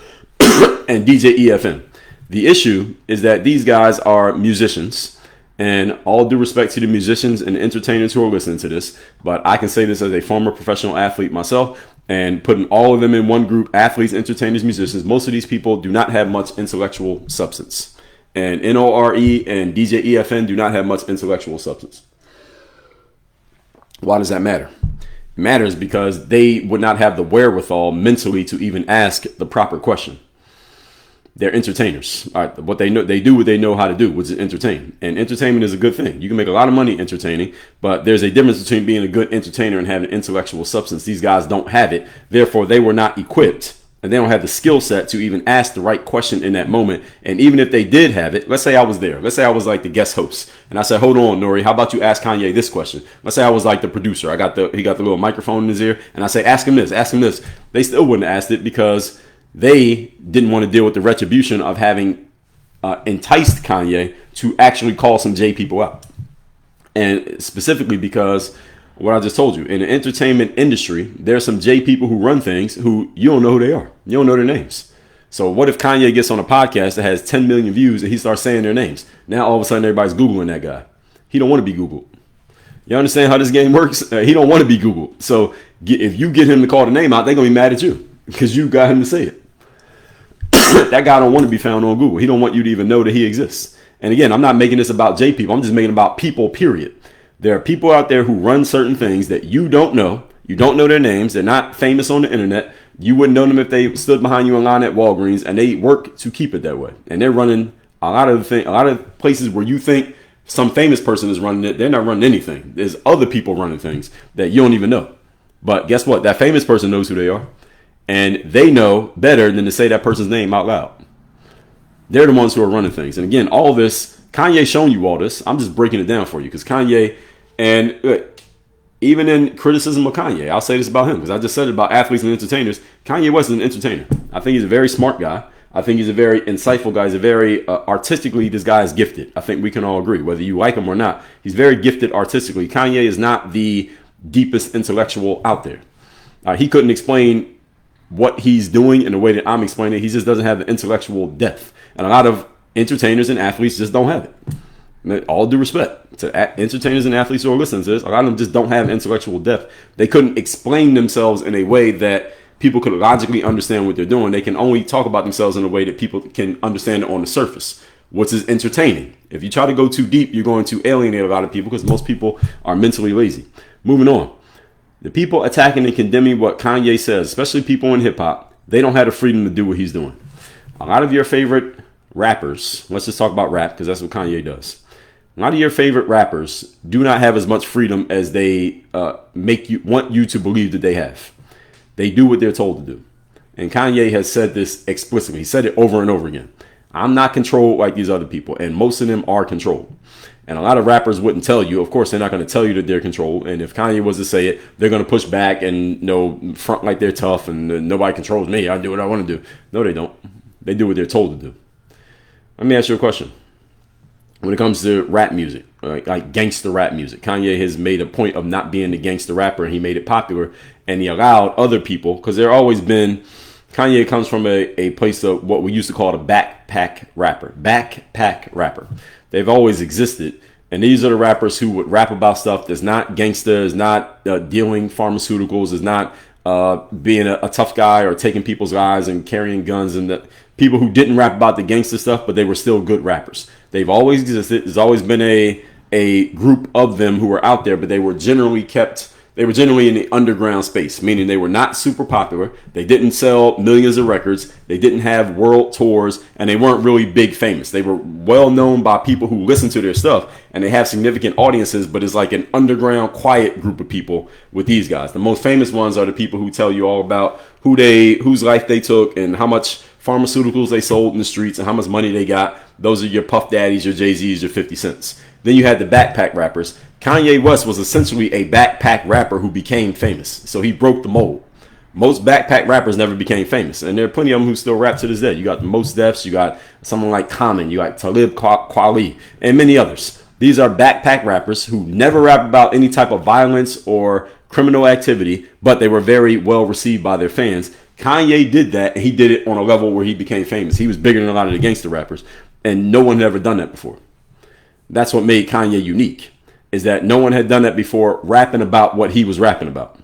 And DJ EFN. The issue is that these guys are musicians, and all due respect to the musicians and entertainers who are listening to this, but I can say this as a former professional athlete myself, and putting all of them in one group, athletes, entertainers, musicians, most of these people do not have much intellectual substance. And Nore and DJ EFN do not have much intellectual substance. Why does that matter? It matters because they would not have the wherewithal mentally to even ask the proper question. They're entertainers. All right, what they do what they know how to do, which is entertain. And entertainment is a good thing. You can make a lot of money entertaining, but there's a difference between being a good entertainer and having intellectual substance. These guys don't have it. Therefore, they were not equipped, and they don't have the skill set to even ask the right question in that moment. And even if they did have it, let's say I was there. Let's say I was like the guest host, and I said, hold on, Nori, how about you ask Kanye this question? Let's say I was like the producer. He got the little microphone in his ear, and I say, ask him this, ask him this. They still wouldn't have asked it because they didn't want to deal with the retribution of having enticed Kanye to actually call some J people out. And specifically because what I just told you, in the entertainment industry, there's some J people who run things who you don't know who they are. You don't know their names. So what if Kanye gets on a podcast that has 10 million views and he starts saying their names? Now all of a sudden everybody's Googling that guy. He don't want to be Googled. You understand how this game works? He don't want to be Googled. So if you get him to call the name out, they're going to be mad at you because you got him to say it. That guy don't want to be found on Google. He don't want you to even know that he exists. And again, I'm not making this about J people. I'm just making it about people, period. There are people out there who run certain things that you don't know. You don't know their names. They're not famous on the internet. You wouldn't know them if they stood behind you in line at Walgreens, and they work to keep it that way. And they're running a lot of places where you think some famous person is running it. They're not running anything. There's other people running things that you don't even know. But guess what? That famous person knows who they are. And they know better than to say that person's name out loud. They're the ones who are running things. And again, all this, Kanye's shown you all this. I'm just breaking it down for you because Kanye, and even in criticism of Kanye, I'll say this about him because I just said it about athletes and entertainers. Kanye West is an entertainer. I think he's a very smart guy. I think he's a very insightful guy. He's a very artistically, this guy is gifted. I think we can all agree, whether you like him or not. He's very gifted artistically. Kanye is not the deepest intellectual out there. He couldn't explain what he's doing in the way that I'm explaining it. He just doesn't have the intellectual depth. And a lot of entertainers and athletes just don't have it. All due respect to entertainers and athletes who are listening to this, a lot of them just don't have intellectual depth. They couldn't explain themselves in a way that people could logically understand what they're doing. They can only talk about themselves in a way that people can understand it on the surface, which is entertaining. If you try to go too deep, you're going to alienate a lot of people because most people are mentally lazy. Moving on. The people attacking and condemning what Kanye says, especially people in hip hop, they don't have the freedom to do what he's doing. A lot of your favorite rappers, let's just talk about rap because that's what Kanye does. A lot of your favorite rappers do not have as much freedom as they want you to believe that they have. They do what they're told to do. And Kanye has said this explicitly. He said it over and over again. I'm not controlled like these other people, and most of them are controlled. And a lot of rappers wouldn't tell you. Of course, they're not going to tell you that they're controlled. And if Kanye was to say it, they're going to push back and front like they're tough and nobody controls me. I do what I want to do. No, they don't. They do what they're told to do. Let me ask you a question. When it comes to rap music, like gangster rap music, Kanye has made a point of not being the gangster rapper, and he made it popular, and he allowed other people, because there always been, Kanye comes from a place of what we used to call a backpack rapper. Backpack rapper. They've always existed, and these are the rappers who would rap about stuff that's not gangster, is not dealing pharmaceuticals, is not being a tough guy or taking people's lives and carrying guns, and the people who didn't rap about the gangster stuff, but they were still good rappers. They've always existed. There's always been a group of them who were out there, but they were generally in the underground space, meaning they were not super popular. They didn't sell millions of records. They didn't have world tours, and they weren't really big famous. They were well known by people who listen to their stuff, and they have significant audiences, but it's like an underground, quiet group of people with these guys. The most famous ones are the people who tell you all about whose life they took and how much pharmaceuticals they sold in the streets and how much money they got. Those are your Puff Daddies, your Jay-Z's, your 50 Cents. Then you had the backpack rappers. Kanye West was essentially a backpack rapper who became famous. So he broke the mold. Most backpack rappers never became famous. And there are plenty of them who still rap to this day. You got the Mos Defs, you got someone like Common, you got Talib Kweli, and many others. These are backpack rappers who never rap about any type of violence or criminal activity, but they were very well received by their fans. Kanye did that, and he did it on a level where he became famous. He was bigger than a lot of the gangster rappers, and no one had ever done that before. That's what made Kanye unique, is that no one had done that before, rapping about what he was rapping about.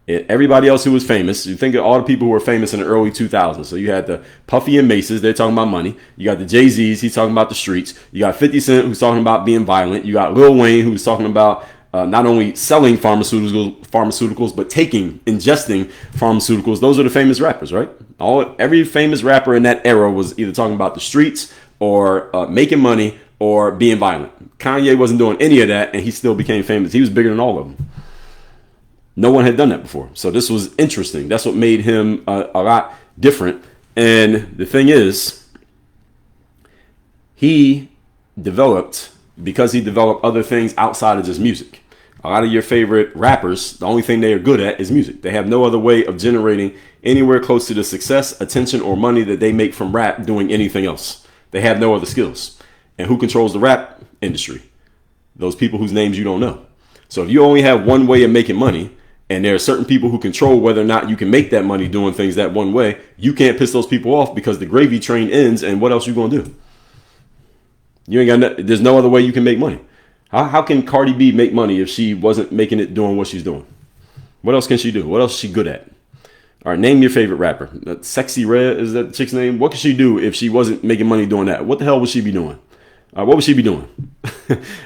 Everybody else who was famous, you think of all the people who were famous in the early 2000s. So you had the Puffy and Maces, they're talking about money. You got the Jay-Z's, he's talking about the streets. You got 50 Cent, who's talking about being violent. You got Lil Wayne, who's talking about not only selling pharmaceuticals, but ingesting pharmaceuticals. Those are the famous rappers, right? Every famous rapper in that era was either talking about the streets or making money or being violent. Kanye wasn't doing any of that, and he still became famous. He was bigger than all of them. No one had done that before. So this was interesting. That's what made him a lot different. And the thing is, because he developed other things outside of just music. A lot of your favorite rappers, the only thing they are good at is music. They have no other way of generating anywhere close to the success, attention, or money that they make from rap doing anything else. They have no other skills. And who controls the rap industry? Those people whose names you don't know. So if you only have one way of making money, and there are certain people who control whether or not you can make that money doing things that one way, you can't piss those people off because the gravy train ends, and what else you gonna do? You ain't got. There's no other way you can make money. How can Cardi B make money if she wasn't making it doing what she's doing? What else can she do? What else is she good at? All right, name your favorite rapper. Sexy Red, is that the chick's name? What could she do if she wasn't making money doing that? What the hell would she be doing? What would she be doing?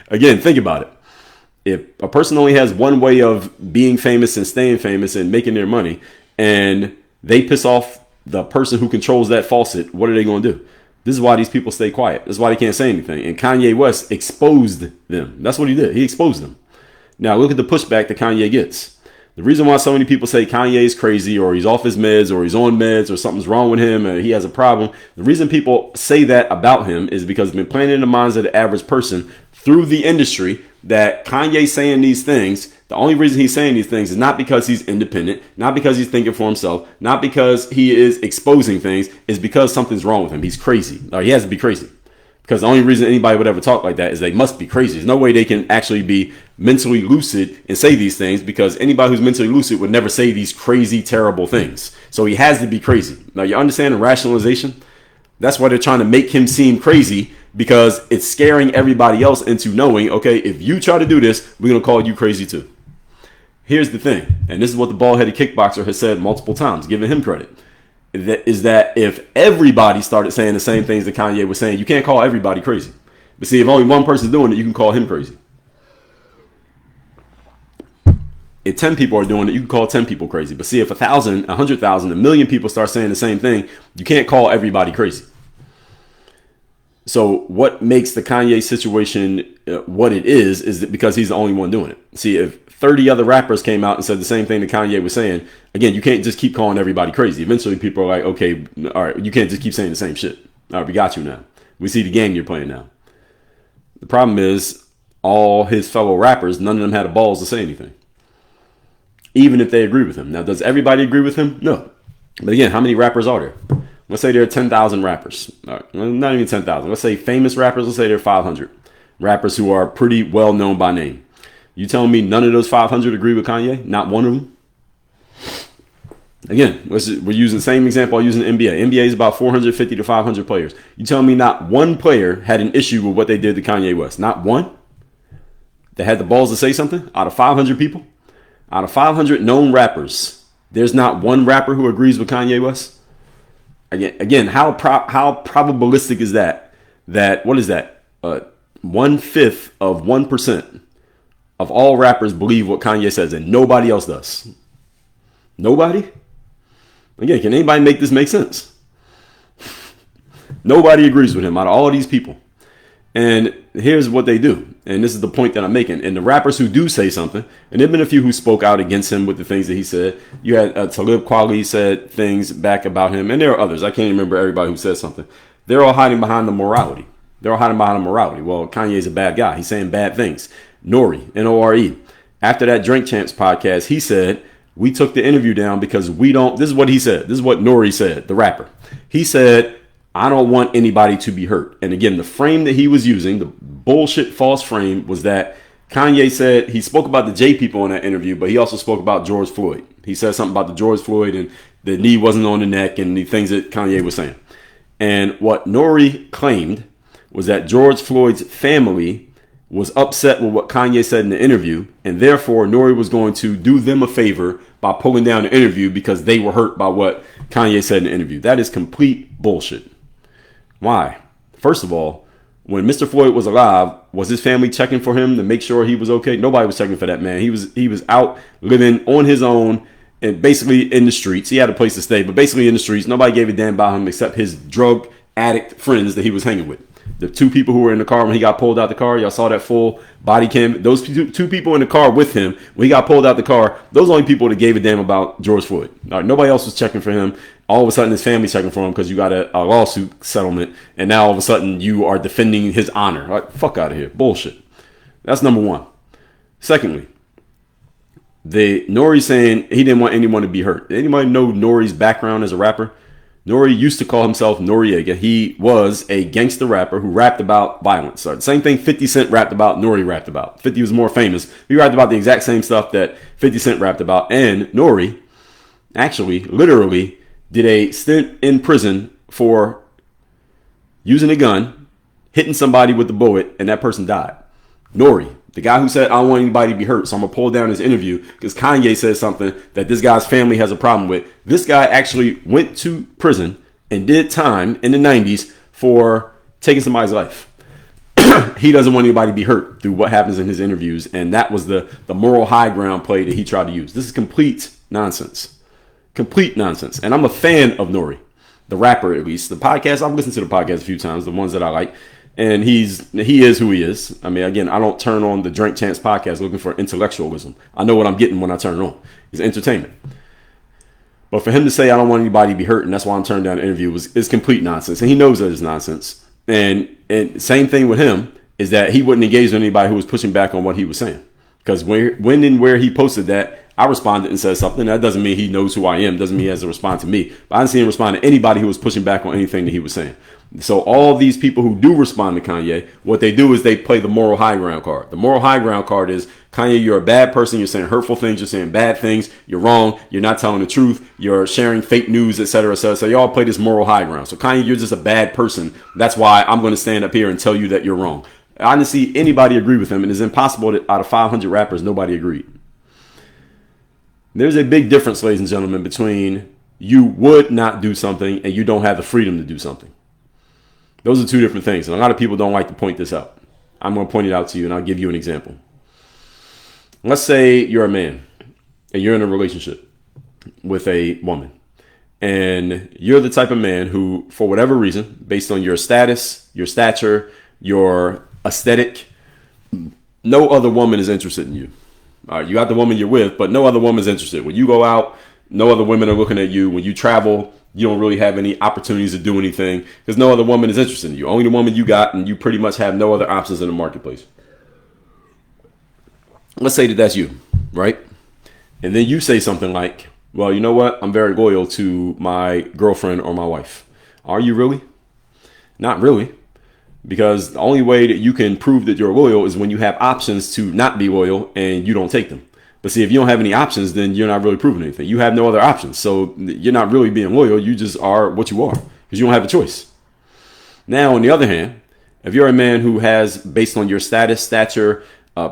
Again, think about it. If a person only has one way of being famous and staying famous and making their money, and they piss off the person who controls that faucet, what are they going to do? This is why these people stay quiet. This is why they can't say anything. And Kanye West exposed them. That's what he did. He exposed them. Now look at the pushback that Kanye gets. The reason why so many people say Kanye is crazy, or he's off his meds, or he's on meds, or something's wrong with him, and he has a problem. The reason people say that about him is because it's been planted in the minds of the average person through the industry that Kanye saying these things. The only reason he's saying these things is not because he's independent, not because he's thinking for himself, not because he is exposing things, is because something's wrong with him. He's crazy. Or he has to be crazy. Because the only reason anybody would ever talk like that is they must be crazy. There's no way they can actually be mentally lucid and say these things, because anybody who's mentally lucid would never say these crazy, terrible things. So he has to be crazy. Now, you understand the rationalization? That's why they're trying to make him seem crazy, because it's scaring everybody else into knowing, okay, if you try to do this, we're going to call you crazy too. Here's the thing, and this is what the bald-headed kickboxer has said multiple times, giving him credit. Is that if everybody started saying the same things that Kanye was saying, you can't call everybody crazy. But see, if only one person's doing it, you can call him crazy. If 10 people are doing it, you can call 10 people crazy. But see, if 1,000, 100,000, 1,000,000 people start saying the same thing, you can't call everybody crazy. So what makes the Kanye situation what it is that because he's the only one doing it. See, if 30 other rappers came out and said the same thing that Kanye was saying, again, you can't just keep calling everybody crazy. Eventually people are like, okay, all right, you can't just keep saying the same shit. All right, we got you now. We see the game you're playing now. The problem is all his fellow rappers, none of them had the balls to say anything, even if they agree with him. Now, does everybody agree with him? No. But again, how many rappers are there? Let's say there are 10,000 rappers. Not even 10,000. Let's say famous rappers. Let's say there are 500 rappers who are pretty well known by name. You telling me none of those 500 agree with Kanye? Not one of them? Again, we're using the same example I use in the NBA. NBA is about 450 to 500 players. You telling me not one player had an issue with what they did to Kanye West? Not one? That had the balls to say something out of 500 people? Out of 500 known rappers, there's not one rapper who agrees with Kanye West? Again, how probabilistic is that? That, what is that? 1/5 of 1% of all rappers believe what Kanye says, and nobody else does. Nobody? Again, can anybody make this make sense? Nobody agrees with him out of all of these people. And here's what they do. And this is the point that I'm making. And the rappers who do say something, and there have been a few who spoke out against him with the things that he said. You had Talib Kweli said things back about him. And there are others. I can't remember everybody who said something. They're all hiding behind the morality. Well, Kanye's a bad guy. He's saying bad things. Nori, N-O-R-E. After that Drink Champs podcast, he said, we took the interview down because we don't. This is what he said. This is what Nori said, the rapper. He said, I don't want anybody to be hurt. And again, the frame that he was using, the bullshit false frame, was that Kanye said he spoke about the J people in that interview, but he also spoke about George Floyd. He said something about the George Floyd and the knee wasn't on the neck and the things that Kanye was saying. And what Nori claimed was that George Floyd's family was upset with what Kanye said in the interview, and therefore Nori was going to do them a favor by pulling down the interview because they were hurt by what Kanye said in the interview. That is complete bullshit. Why? First of all, when Mr. Floyd was alive, was his family checking for him to make sure he was okay? Nobody was checking for that man. He was out living on his own and basically in the streets. He had a place to stay, but basically in the streets. Nobody gave a damn about him except his drug addict friends that he was hanging with. The two people who were in the car when he got pulled out the car, y'all saw that full body cam. Those two people in the car with him, when he got pulled out the car, those are the only people that gave a damn about George Floyd. All right, nobody else was checking for him. All of a sudden, his family's checking for him because you got a lawsuit settlement, and now all of a sudden you are defending his honor. All right, fuck out of here. Bullshit. That's number one. Secondly, Nori saying he didn't want anyone to be hurt. Did anybody know Nori's background as a rapper? Nori used to call himself Noriega. He was a gangster rapper who rapped about violence. So same thing 50 Cent rapped about, Nori rapped about. 50 was more famous. He rapped about the exact same stuff that 50 Cent rapped about. And Nori actually, literally, did a stint in prison for using a gun, hitting somebody with the bullet, and that person died. Nori, the guy who said, I don't want anybody to be hurt, so I'm going to pull down his interview because Kanye said something that this guy's family has a problem with. This guy actually went to prison and did time in the 90s for taking somebody's life. He doesn't want anybody to be hurt through what happens in his interviews, and that was the moral high ground play that he tried to use. This is complete nonsense. Complete nonsense. And I'm a fan of Nori, the rapper at least. The podcast, I've listened to the podcast a few times, the ones that I like. And he is who he is. I mean, again, I don't turn on the Drink Champs podcast looking for intellectualism. I know what I'm getting when I turn it on. It's entertainment. But for him to say I don't want anybody to be hurt and that's why I'm turning down the interview is complete nonsense. And he knows that it's nonsense. And same thing with him is that he wouldn't engage with anybody who was pushing back on what he was saying. Because when and where he posted that, I responded and said something. That doesn't mean he knows who I am. Doesn't mean he has to respond to me. But I didn't see him respond to anybody who was pushing back on anything that he was saying. So all these people who do respond to Kanye, what they do is they play the moral high ground card. The moral high ground card is, Kanye, you're a bad person. You're saying hurtful things. You're saying bad things. You're wrong. You're not telling the truth. You're sharing fake news, etc., etc. So y'all play this moral high ground. So Kanye, you're just a bad person. That's why I'm going to stand up here and tell you that you're wrong. I didn't see anybody agree with him, and it's impossible that out of 500 rappers, nobody agreed. There's a big difference, ladies and gentlemen, between you would not do something and you don't have the freedom to do something. Those are two different things, and a lot of people don't like to point this out. I'm going to point it out to you, and I'll give you an example. Let's say you're a man, and you're in a relationship with a woman, and you're the type of man who, for whatever reason, based on your status, your stature, your aesthetic, no other woman is interested in you. All right, you got the woman you're with, but no other woman is interested. When you go out, no other women are looking at you. When you travel, you don't really have any opportunities to do anything because no other woman is interested in you. Only the woman you got, and you pretty much have no other options in the marketplace. Let's say that that's you, right? And then you say something like, well, you know what? I'm very loyal to my girlfriend or my wife. Are you really? Not really. Because the only way that you can prove that you're loyal is when you have options to not be loyal and you don't take them. But see, if you don't have any options, then you're not really proving anything. You have no other options. So you're not really being loyal. You just are what you are because you don't have a choice. Now, on the other hand, if you're a man who has, based on your status, stature,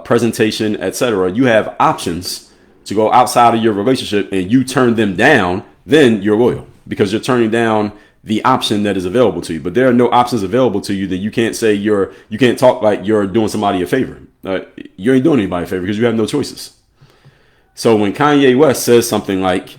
presentation, etc., you have options to go outside of your relationship and you turn them down, then you're loyal because you're turning down the option that is available to you. But there are no options available to you that you can't say you can't talk like you're doing somebody a favor. You ain't doing anybody a favor because you have no choices. So when Kanye West says something like,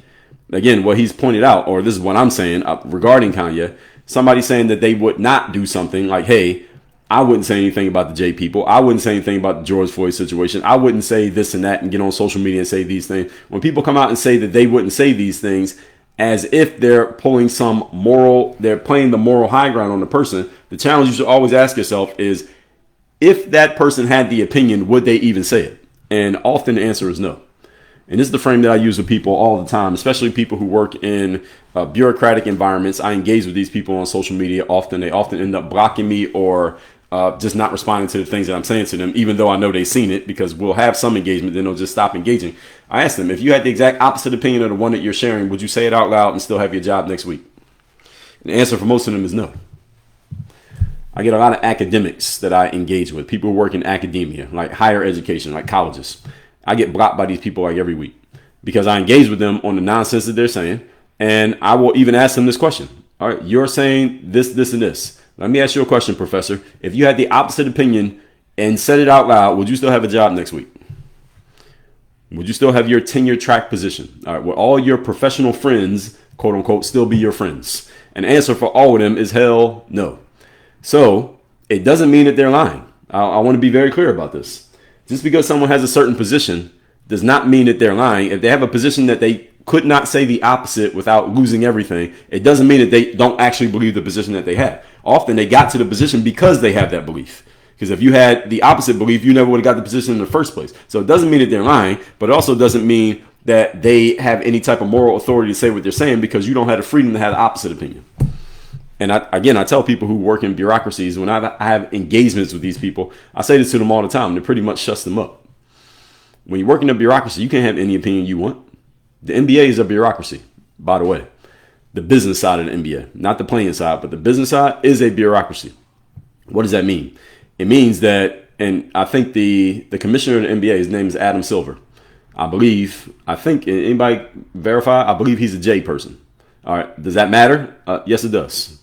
again, what he's pointed out, or this is what I'm saying regarding Kanye, somebody saying that they would not do something like, hey, I wouldn't say anything about the J people. I wouldn't say anything about the George Floyd situation. I wouldn't say this and that and get on social media and say these things. When people come out and say that they wouldn't say these things as if they're pulling they're playing the moral high ground on the person, the challenge you should always ask yourself is, if that person had the opinion, would they even say it? And often the answer is no. And this is the frame that I use with people all the time, especially people who work in bureaucratic environments. I engage with these people on social media often. They often end up blocking me or just not responding to the things that I'm saying to them, even though I know they've seen it, because we'll have some engagement, then they'll just stop engaging. I ask them, if you had the exact opposite opinion of the one that you're sharing, would you say it out loud and still have your job next week? And the answer for most of them is no. I get a lot of academics that I engage with, people who work in academia, like higher education, like colleges. I get blocked by these people like every week because I engage with them on the nonsense that they're saying. And I will even ask them this question. All right, you're saying this, this, and this. Let me ask you a question, Professor. If you had the opposite opinion and said it out loud, would you still have a job next week? Would you still have your tenure track position? All right, will all your professional friends, quote unquote, still be your friends? And the answer for all of them is hell no. So it doesn't mean that they're lying. I want to be very clear about this. Just because someone has a certain position does not mean that they're lying. If they have a position that they could not say the opposite without losing everything, it doesn't mean that they don't actually believe the position that they have. Often they got to the position because they have that belief. Because if you had the opposite belief, you never would have got the position in the first place. So it doesn't mean that they're lying, but it also doesn't mean that they have any type of moral authority to say what they're saying because you don't have the freedom to have the opposite opinion. And I tell people who work in bureaucracies, when I have engagements with these people, I say this to them all the time, and it pretty much shuts them up. When you work in a bureaucracy, you can't have any opinion you want. The NBA is a bureaucracy, by the way. The business side of the NBA, not the playing side, but the business side is a bureaucracy. What does that mean? It means that, and I think the commissioner of the NBA, his name is Adam Silver. I think, anybody verify? I believe he's a J person. All right. Does that matter? Yes, it does.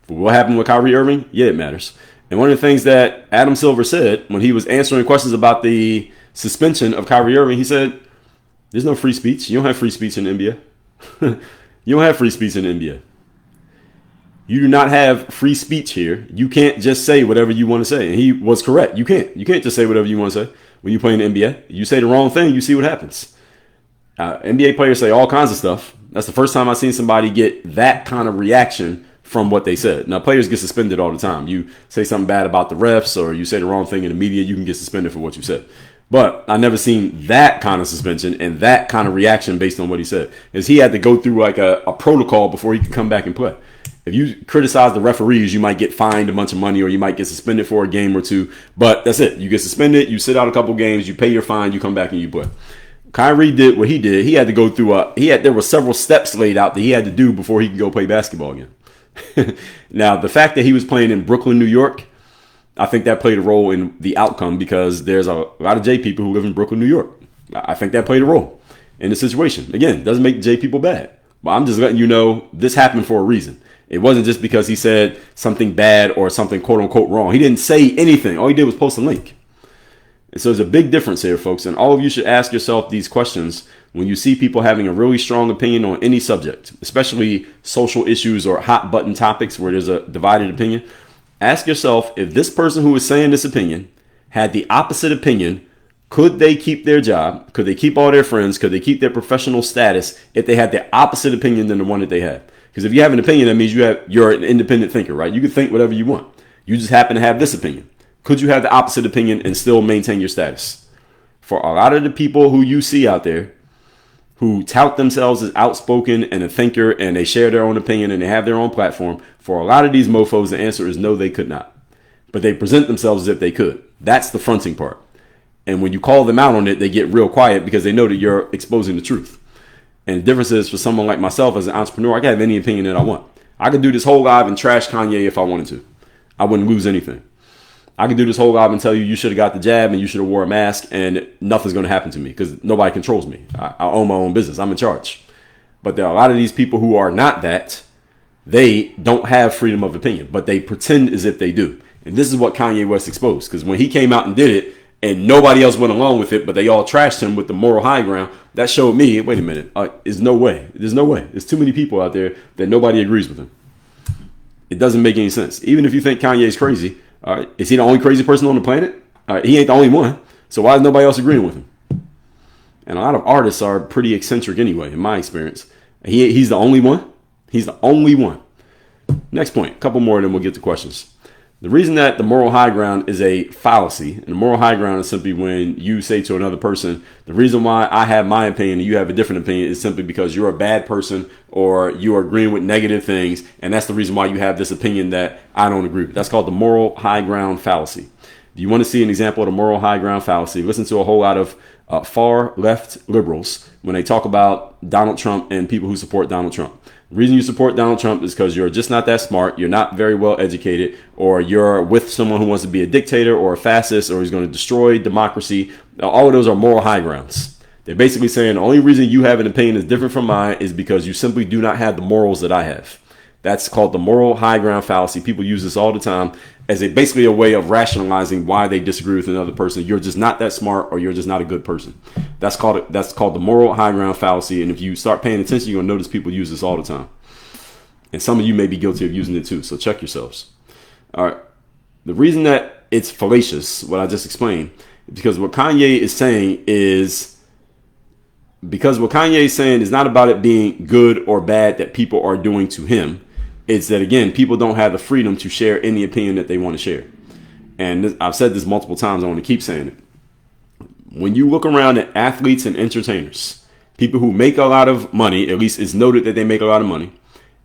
What happened with Kyrie Irving? Yeah, it matters. And one of the things that Adam Silver said when he was answering questions about the suspension of Kyrie Irving, he said, there's no free speech. You don't have free speech in the NBA. You don't have free speech in the NBA. You do not have free speech here. You can't just say whatever you want to say. And he was correct. You can't. You can't just say whatever you want to say when you play in the NBA. You say the wrong thing, you see what happens. NBA players say all kinds of stuff. That's the first time I've seen somebody get that kind of reaction from what they said. Now, players get suspended all the time. You say something bad about the refs or you say the wrong thing in the media, you can get suspended for what you said. But I never seen that kind of suspension and that kind of reaction based on what he said. Is he had to go through like a protocol before he could come back and play. If you criticize the referees, you might get fined a bunch of money or you might get suspended for a game or two. But that's it. You get suspended, you sit out a couple games, you pay your fine, you come back and you play. Kyrie did what he did. He had to go through there were several steps laid out that he had to do before he could go play basketball again. Now, the fact that he was playing in Brooklyn, New York, I think that played a role in the outcome because there's a lot of J people who live in Brooklyn, New York. I think that played a role in the situation. Again, doesn't make J people bad. But I'm just letting you know this happened for a reason. It wasn't just because he said something bad or something quote unquote wrong. He didn't say anything. All he did was post a link. And so there's a big difference here, folks. And all of you should ask yourself these questions when you see people having a really strong opinion on any subject, especially social issues or hot button topics where there's a divided opinion. Ask yourself, if this person who is saying this opinion had the opposite opinion, could they keep their job? Could they keep all their friends? Could they keep their professional status if they had the opposite opinion than the one that they had? Because if you have an opinion, that means you're an independent thinker, right? You can think whatever you want. You just happen to have this opinion. Could you have the opposite opinion and still maintain your status? For a lot of the people who you see out there who tout themselves as outspoken and a thinker and they share their own opinion and they have their own platform, for a lot of these mofos, the answer is no, they could not. But they present themselves as if they could. That's the fronting part. And when you call them out on it, they get real quiet because they know that you're exposing the truth. And the difference is for someone like myself as an entrepreneur, I can have any opinion that I want. I could do this whole live and trash Kanye if I wanted to. I wouldn't lose anything. I could do this whole live and tell you should have got the jab and you should have wore a mask and nothing's going to happen to me because nobody controls me. I own my own business. I'm in charge. But there are a lot of these people who are not that. They don't have freedom of opinion, but they pretend as if they do. And this is what Kanye West exposed, because when he came out and did it and nobody else went along with it, but they all trashed him with the moral high ground, that showed me, wait a minute, there's no way. There's no way. There's too many people out there that nobody agrees with him. It doesn't make any sense. Even if you think Kanye is crazy, is he the only crazy person on the planet? He ain't the only one. So why is nobody else agreeing with him? And a lot of artists are pretty eccentric anyway, in my experience. He's the only one. He's the only one. Next point, a couple more, and then we'll get to questions. The reason that the moral high ground is a fallacy, and the moral high ground is simply when you say to another person, the reason why I have my opinion and you have a different opinion is simply because you're a bad person or you are agreeing with negative things, and that's the reason why you have this opinion that I don't agree with. That's called the moral high ground fallacy. Do you want to see an example of the moral high ground fallacy? Listen to a whole lot of far left liberals when they talk about Donald Trump and people who support Donald Trump. The reason you support Donald Trump is because you're just not that smart, you're not very well educated, or you're with someone who wants to be a dictator or a fascist, or he's going to destroy democracy. All of those are moral high grounds. They're basically saying the only reason you have an opinion that's different from mine is because you simply do not have the morals that I have. That's called the moral high ground fallacy. People use this all the time as basically a way of rationalizing why they disagree with another person. You're just not that smart, or you're just not a good person. That's called the moral high ground fallacy. And if you start paying attention, you're gonna notice people use this all the time. And some of you may be guilty of using it too. So check yourselves. All right. The reason that it's fallacious, what I just explained, is because what Kanye is saying is not about it being good or bad that people are doing to him. It's that, again, people don't have the freedom to share any opinion that they want to share. And I've said this multiple times. I want to keep saying it. When you look around at athletes and entertainers, people who make a lot of money, at least it's noted that they make a lot of money,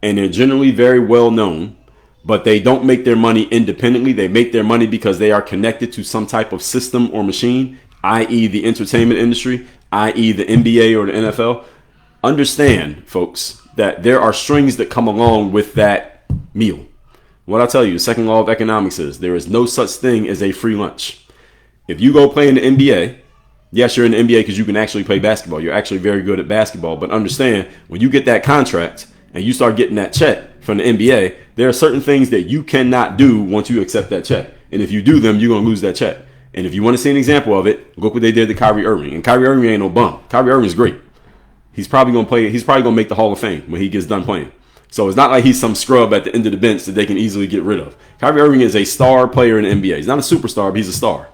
and they're generally very well known, but they don't make their money independently. They make their money because they are connected to some type of system or machine, i.e. the entertainment industry, i.e. the NBA or the NFL. Understand, folks, that there are strings that come along with that meal. What I tell you, the second law of economics is there is no such thing as a free lunch. If you go play in the NBA, yes, you're in the NBA because you can actually play basketball. You're actually very good at basketball. But understand, when you get that contract and you start getting that check from the NBA, there are certain things that you cannot do once you accept that check. And if you do them, you're going to lose that check. And if you want to see an example of it, look what they did to Kyrie Irving. And Kyrie Irving ain't no bum. Kyrie Irving is great. He's probably going to play. He's probably going to make the Hall of Fame when he gets done playing. So it's not like he's some scrub at the end of the bench that they can easily get rid of. Kyrie Irving is a star player in the NBA. He's not a superstar, but he's a star.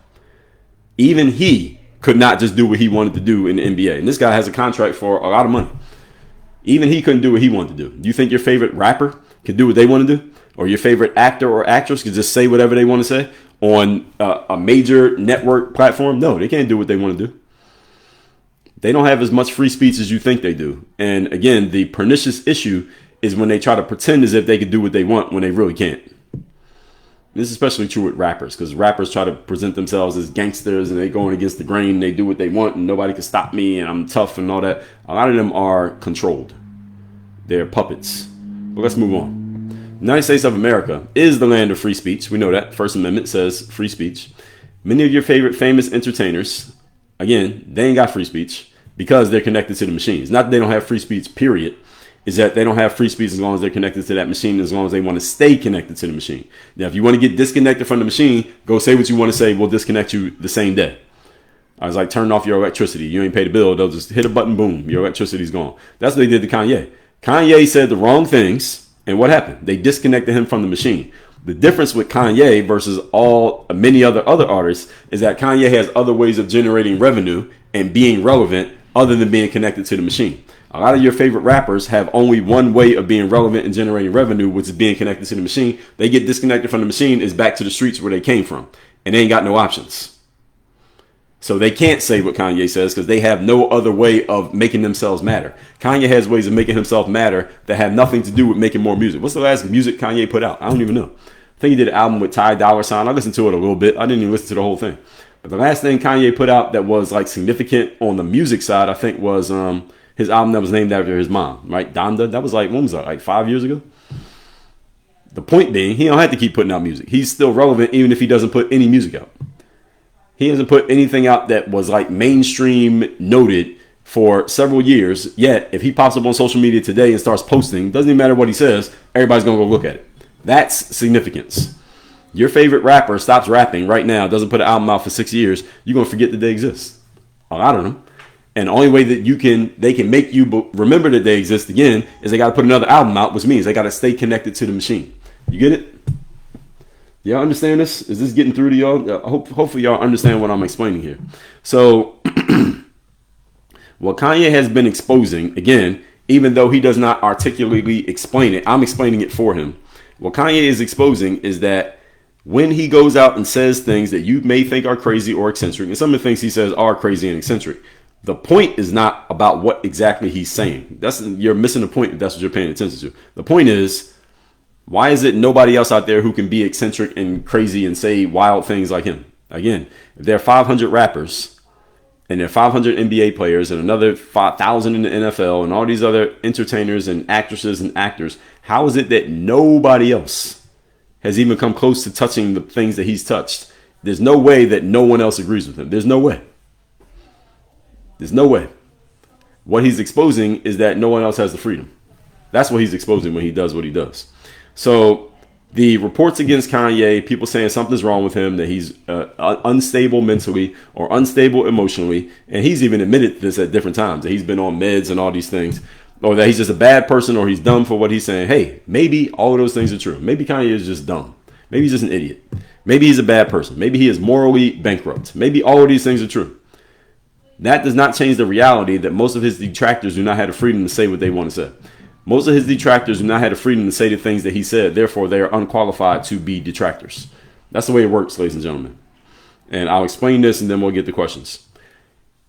Even he could not just do what he wanted to do in the NBA. And this guy has a contract for a lot of money. Even he couldn't do what he wanted to do. You think your favorite rapper can do what they want to do? Or your favorite actor or actress can just say whatever they want to say on a major network platform? No, they can't do what they want to do. They don't have as much free speech as you think they do. And again, the pernicious issue is when they try to pretend as if they can do what they want when they really can't. This is especially true with rappers, because rappers try to present themselves as gangsters and they going against the grain and they do what they want and nobody can stop me and I'm tough and all that. A lot of them are controlled. They're puppets. But let's move on. The United States of America is the land of free speech. We know that. First Amendment says free speech. Many of your favorite famous entertainers, again, they ain't got free speech because they're connected to the machines. Not that they don't have free speech, period. Is that they don't have free speech as long as they're connected to that machine, as long as they want to stay connected to the machine. Now, if you want to get disconnected from the machine, go say what you want to say. We'll disconnect you the same day. I was like, turn off your electricity. You ain't paid a bill. They'll just hit a button, boom, your electricity's gone. That's what they did to Kanye. Kanye said the wrong things, and what happened? They disconnected him from the machine. The difference with Kanye versus many other artists is that Kanye has other ways of generating revenue and being relevant other than being connected to the machine. A lot of your favorite rappers have only one way of being relevant and generating revenue, which is being connected to the machine. They get disconnected from the machine, is back to the streets where they came from, and they ain't got no options. So they can't say what Kanye says because they have no other way of making themselves matter. Kanye has ways of making himself matter that have nothing to do with making more music. What's the last music Kanye put out? I don't even know. I think he did an album with Ty Dolla $ign. I listened to it a little bit. I didn't even listen to the whole thing. But the last thing Kanye put out that was like significant on the music side, I think was his album that was named after his mom, right? Donda. That was like, when was that? Like 5 years ago? The point being, he don't have to keep putting out music. He's still relevant even if he doesn't put any music out. He hasn't put anything out that was like mainstream noted for several years. Yet, if he pops up on social media today and starts posting, doesn't even matter what he says, everybody's going to go look at it. That's significance. Your favorite rapper stops rapping right now, doesn't put an album out for 6 years, you're going to forget that they exist. A lot of them. And the only way that they can make you remember that they exist again is they got to put another album out, which means they got to stay connected to the machine. You get it? Y'all understand this? Is this getting through to y'all? Hopefully y'all understand what I'm explaining here. So what Kanye has been exposing, again, even though he does not articulately explain it, I'm explaining it for him. What Kanye is exposing is that when he goes out and says things that you may think are crazy or eccentric, and some of the things he says are crazy and eccentric, the point is not about what exactly he's saying. You're missing the point if that's what you're paying attention to. The point is, why is it nobody else out there who can be eccentric and crazy and say wild things like him? Again, if there are 500 rappers and there are 500 NBA players and another 5,000 in the NFL and all these other entertainers and actresses and actors, how is it that nobody else has even come close to touching the things that he's touched? There's no way that no one else agrees with him. There's no way. There's no way. What he's exposing is that no one else has the freedom. That's what he's exposing when he does what he does. So the reports against Kanye, people saying something's wrong with him, that he's unstable mentally or unstable emotionally, and he's even admitted this at different times, that he's been on meds and all these things, or that he's just a bad person or he's dumb for what he's saying. Hey, maybe all of those things are true. Maybe Kanye is just dumb. Maybe he's just an idiot. Maybe he's a bad person. Maybe he is morally bankrupt. Maybe all of these things are true. That does not change the reality that most of his detractors do not have the freedom to say what they want to say. Most of his detractors do not have the freedom to say the things that he said. Therefore, they are unqualified to be detractors. That's the way it works, ladies and gentlemen. And I'll explain this and then we'll get to questions.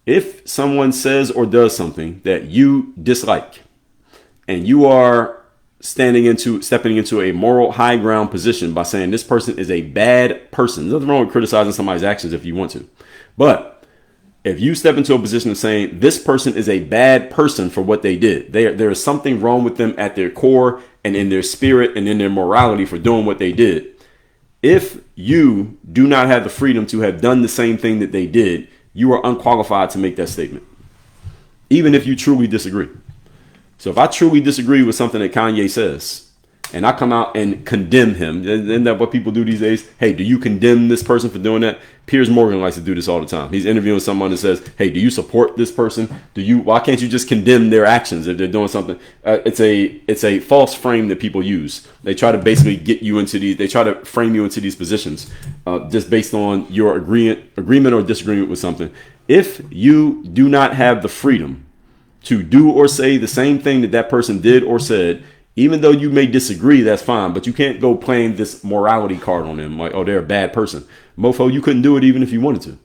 If someone says or does something that you dislike and you are stepping into a moral high ground position by saying this person is a bad person, there's nothing wrong with criticizing somebody's actions if you want to. But if you step into a position of saying this person is a bad person for what they did, there is something wrong with them at their core and in their spirit and in their morality for doing what they did. If you do not have the freedom to have done the same thing that they did, you are unqualified to make that statement, even if you truly disagree. So if I truly disagree with something that Kanye says, and I come out and condemn him. Isn't that what people do these days? Hey, do you condemn this person for doing that? Piers Morgan likes to do this all the time. He's interviewing someone that says, hey, do you support this person? Why can't you just condemn their actions if they're doing something? It's a false frame that people use. They try to basically get you into these, they try to frame you into these positions just based on your agreement or disagreement with something. If you do not have the freedom to do or say the same thing that person did or said, even though you may disagree, that's fine. But you can't go playing this morality card on them like, oh, they're a bad person. Mofo, you couldn't do it even if you wanted to.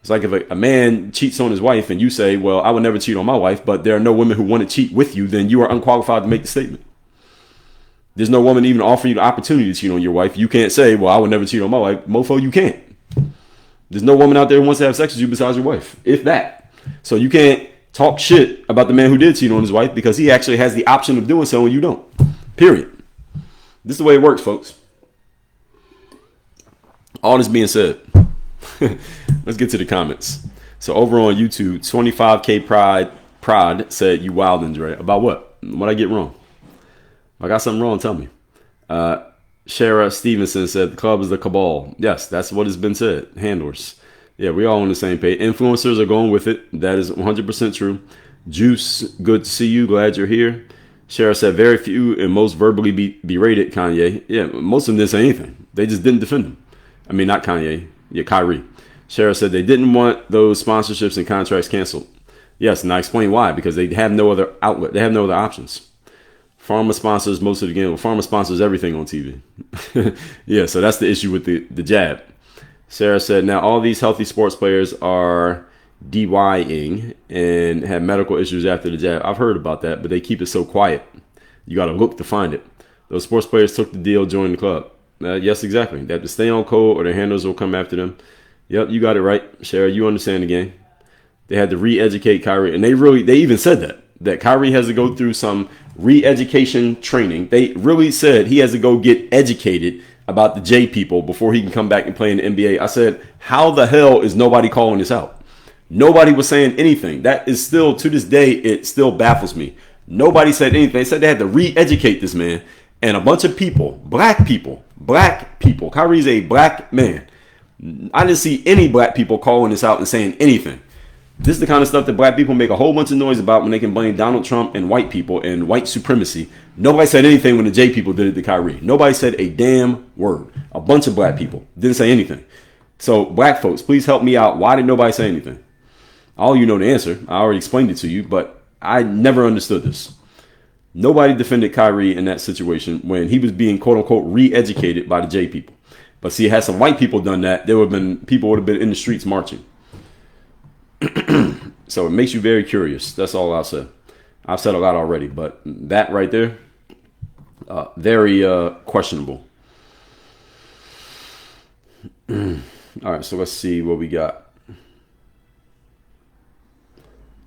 It's like if a man cheats on his wife and you say, well, I would never cheat on my wife, but there are no women who want to cheat with you, then you are unqualified to make the statement. There's no woman even offering you the opportunity to cheat on your wife. You can't say, well, I would never cheat on my wife. Mofo, you can't. There's no woman out there who wants to have sex with you besides your wife, if that. So you can't talk shit about the man who did cheat on his wife because he actually has the option of doing so and you don't. Period. This is the way it works, folks. All this being said, let's get to the comments. So over on YouTube, 25K Pride said, you wildin', Dre. About what? What'd I get wrong? If I got something wrong, tell me. Shara Stevenson said, the club is the cabal. Yes, that's what has been said. Handlers. Yeah, we all on the same page. Influencers are going with it. That is 100% true. Juice, good to see you. Glad you're here. Shara said, very few and most verbally berated Kanye. Yeah, most of them didn't say anything. They just didn't defend him. I mean, not Kanye. Yeah, Kyrie. Shara said they didn't want those sponsorships and contracts canceled. Yes, and I explained why. Because they have no other outlet. They have no other options. Pharma sponsors most of the game. Well, Pharma sponsors everything on TV. Yeah, so that's the issue with the jab. Sarah said, now all these healthy sports players are DYing and have medical issues after the jab. I've heard about that, but they keep it so quiet. You got to look to find it. Those sports players took the deal, joined the club. Yes, exactly. They have to stay on code or their handlers will come after them. Yep, you got it right. Sarah, you understand the game. They had to re-educate Kyrie. And they even said that Kyrie has to go through some re-education training. They really said he has to go get educated about the J people before he can come back and play in the NBA. I said, how the hell is nobody calling this out? Nobody was saying anything. That is still, to this day, it still baffles me. Nobody said anything. They said they had to re-educate this man. And a bunch of people, black people, Kyrie's a black man. I didn't see any black people calling this out and saying anything. This is the kind of stuff that black people make a whole bunch of noise about when they can blame Donald Trump and white people and white supremacy. Nobody said anything when the J people did it to Kyrie. Nobody said a damn word. A bunch of black people didn't say anything. So black folks, please help me out. Why did nobody say anything? All you know the answer. I already explained it to you, but I never understood this. Nobody defended Kyrie in that situation when he was being quote unquote re-educated by the J people. But see, had some white people done that, people would have been in the streets marching. So it makes you very curious. That's all I'll say. I've said a lot already, but that right there, very questionable. All right, so let's see what we got.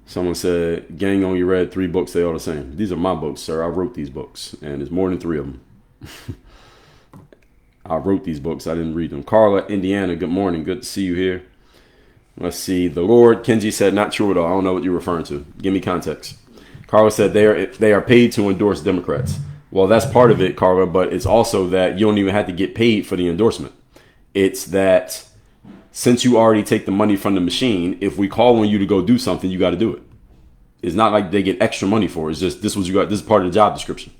Someone said, gang on you read 3 books, they all the same. These are my books, sir. I wrote these books, and there's more than 3 of them. I wrote these books. I didn't read them. Carla, Indiana, good morning. Good to see you here. Let's see. The Lord, Kenji said, not true at all. I don't know what you're referring to. Give me context. Carla said they are paid to endorse Democrats. Well, that's part of it, Carla, but it's also that you don't even have to get paid for the endorsement. It's that since you already take the money from the machine, if we call on you to go do something, you got to do it. It's not like they get extra money for it. It's just this is what you got. This is part of the job description.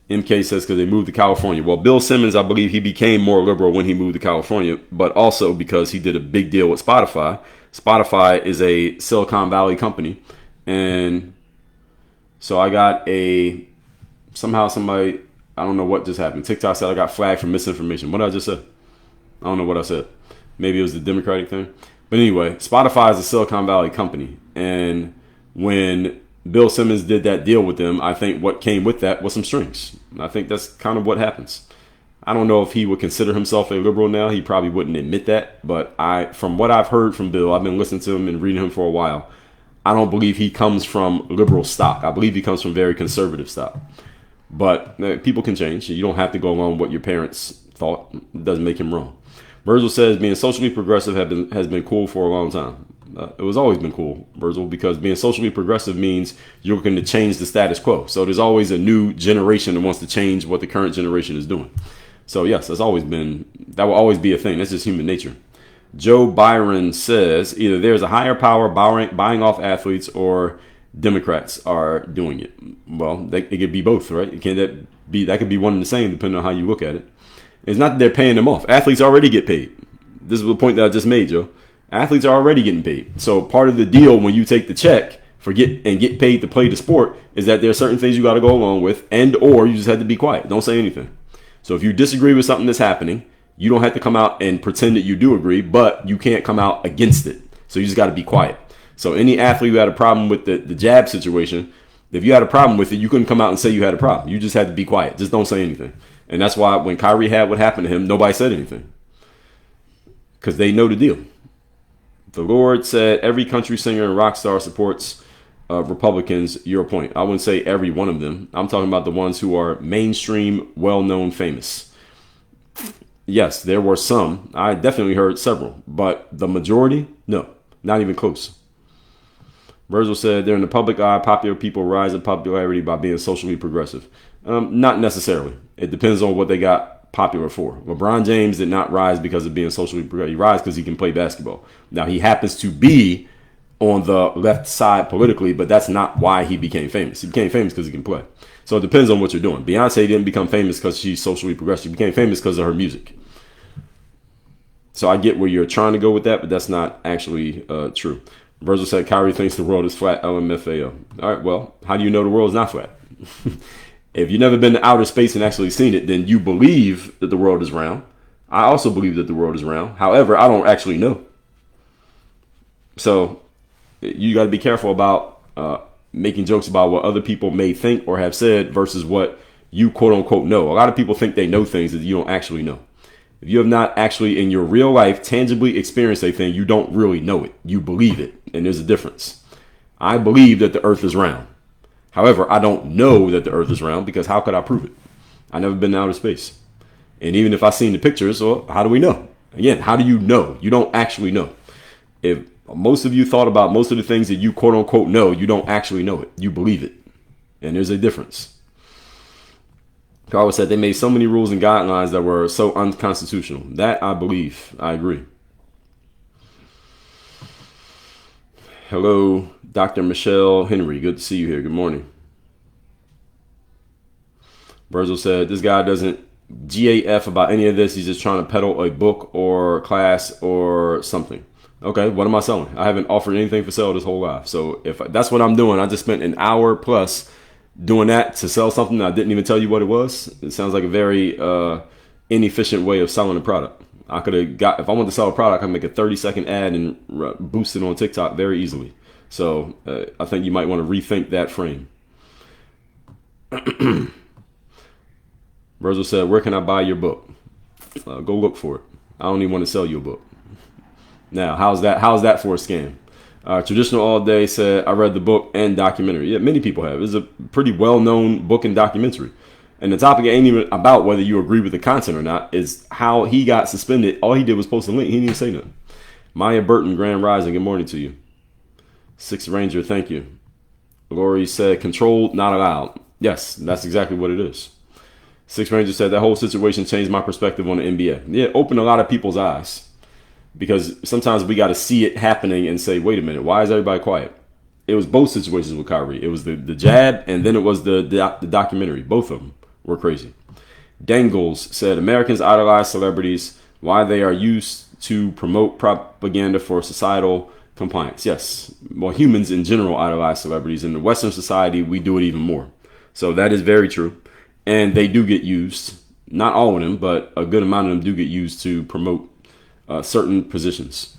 MK says because they moved to California. Well, Bill Simmons, I believe he became more liberal when he moved to California, but also because he did a big deal with Spotify. Spotify is a Silicon Valley company. And so I got somehow somebody, I don't know what just happened. TikTok said I got flagged for misinformation. What did I just say? I don't know what I said. Maybe it was the Democratic thing. But anyway, Spotify is a Silicon Valley company. And when Bill Simmons did that deal with them, I think what came with that was some strings. I think that's kind of what happens. I don't know if he would consider himself a liberal now. He probably wouldn't admit that. But from what I've heard from Bill, I've been listening to him and reading him for a while. I don't believe he comes from liberal stock. I believe he comes from very conservative stock. But people can change. You don't have to go along with what your parents thought. It doesn't make him wrong. Virgil says being socially progressive has been cool for a long time. It was always been cool, Virgil, because being socially progressive means you're looking to change the status quo. So there's always a new generation that wants to change what the current generation is doing. So yes, that will always be a thing. That's just human nature. Joe Byron says either there's a higher power buying off athletes or Democrats are doing it. Well, it could be both, right? That could be one and the same depending on how you look at it. It's not that they're paying them off. Athletes already get paid. This is the point that I just made, Joe. Athletes are already getting paid. So part of the deal when you take the check get paid to play the sport is that there are certain things you got to go along with, or you just have to be quiet. Don't say anything. So if you disagree with something that's happening, you don't have to come out and pretend that you do agree, but you can't come out against it. So you just got to be quiet. So any athlete who had a problem with the jab situation, if you had a problem with it, you couldn't come out and say you had a problem. You just had to be quiet. Just don't say anything. And that's why when Kyrie had what happened to him, nobody said anything. Because they know the deal. The Lord said every country singer and rock star supports Republicans. Your point. I wouldn't say every one of them. I'm talking about the ones who are mainstream, well-known, famous. Yes, there were some. I definitely heard several. But the majority, no. Not even close. Virgil said, they're in the public eye. Popular people rise in popularity by being socially progressive. Not necessarily. It depends on what they got popular for. LeBron James did not rise because of being socially progressive. He rise because he can play basketball. Now, he happens to be on the left side politically, but that's not why he became famous. He became famous because he can play. So it depends on what you're doing. Beyonce didn't become famous because she's socially progressive. She became famous because of her music. So I get where you're trying to go with that, but that's not actually true. Virgil said Kyrie thinks the world is flat. LMFAO. All right, well, how do you know the world is not flat? If you've never been to outer space and actually seen it, then you believe that the world is round. I also believe that the world is round. However, I don't actually know. So you got to be careful about making jokes about what other people may think or have said versus what you quote unquote know. A lot of people think they know things that you don't actually know. If you have not actually in your real life tangibly experienced a thing, you don't really know it. You believe it. And there's a difference. I believe that the earth is round. However, I don't know that the earth is round because how could I prove it? I've never been to outer space. And even if I've seen the pictures, well, how do we know? Again, how do you know? You don't actually know. If most of you thought about most of the things that you quote unquote know, you don't actually know it. You believe it. And there's a difference. Carl said they made so many rules and guidelines that were so unconstitutional. That I believe. I agree. Hello, Dr. Michelle Henry. Good to see you here. Good morning. Virgil said this guy doesn't GAF about any of this. He's just trying to peddle a book or class or something. Okay, what am I selling? I haven't offered anything for sale this whole life. So if that's what I'm doing, I just spent an hour plus doing that to sell something I didn't even tell you what it was. It sounds like a very inefficient way of selling a product. I could have got, if I wanted to sell a product, I could make a 30-second ad and boost it on TikTok very easily. So I think you might want to rethink that frame. Virgil said, where can I buy your book? Go look for it. I don't even want to sell you a book. Now, how's that for a scam? Traditional All Day said, I read the book and documentary. Yeah, many people have. It's a pretty well-known book and documentary. And the topic ain't even about whether you agree with the content or not. It's how he got suspended. All he did was post a link. He didn't even say nothing. Maya Burton, Grand Rising, good morning to you. Sixth Ranger, thank you. Lori said, controlled, not allowed. Yes, that's exactly what it is. Sixth Ranger said, that whole situation changed my perspective on the NBA. Yeah, it opened a lot of people's eyes. Because sometimes we got to see it happening and say, wait a minute, why is everybody quiet? It was both situations with Kyrie. It was the jab and then it was the documentary. Both of them were crazy. Dangles said, Americans idolize celebrities, why they are used to promote propaganda for societal compliance. Yes, well, humans in general idolize celebrities. In the Western society, we do it even more. So that is very true. And they do get used, not all of them, but a good amount of them do get used to promote certain positions.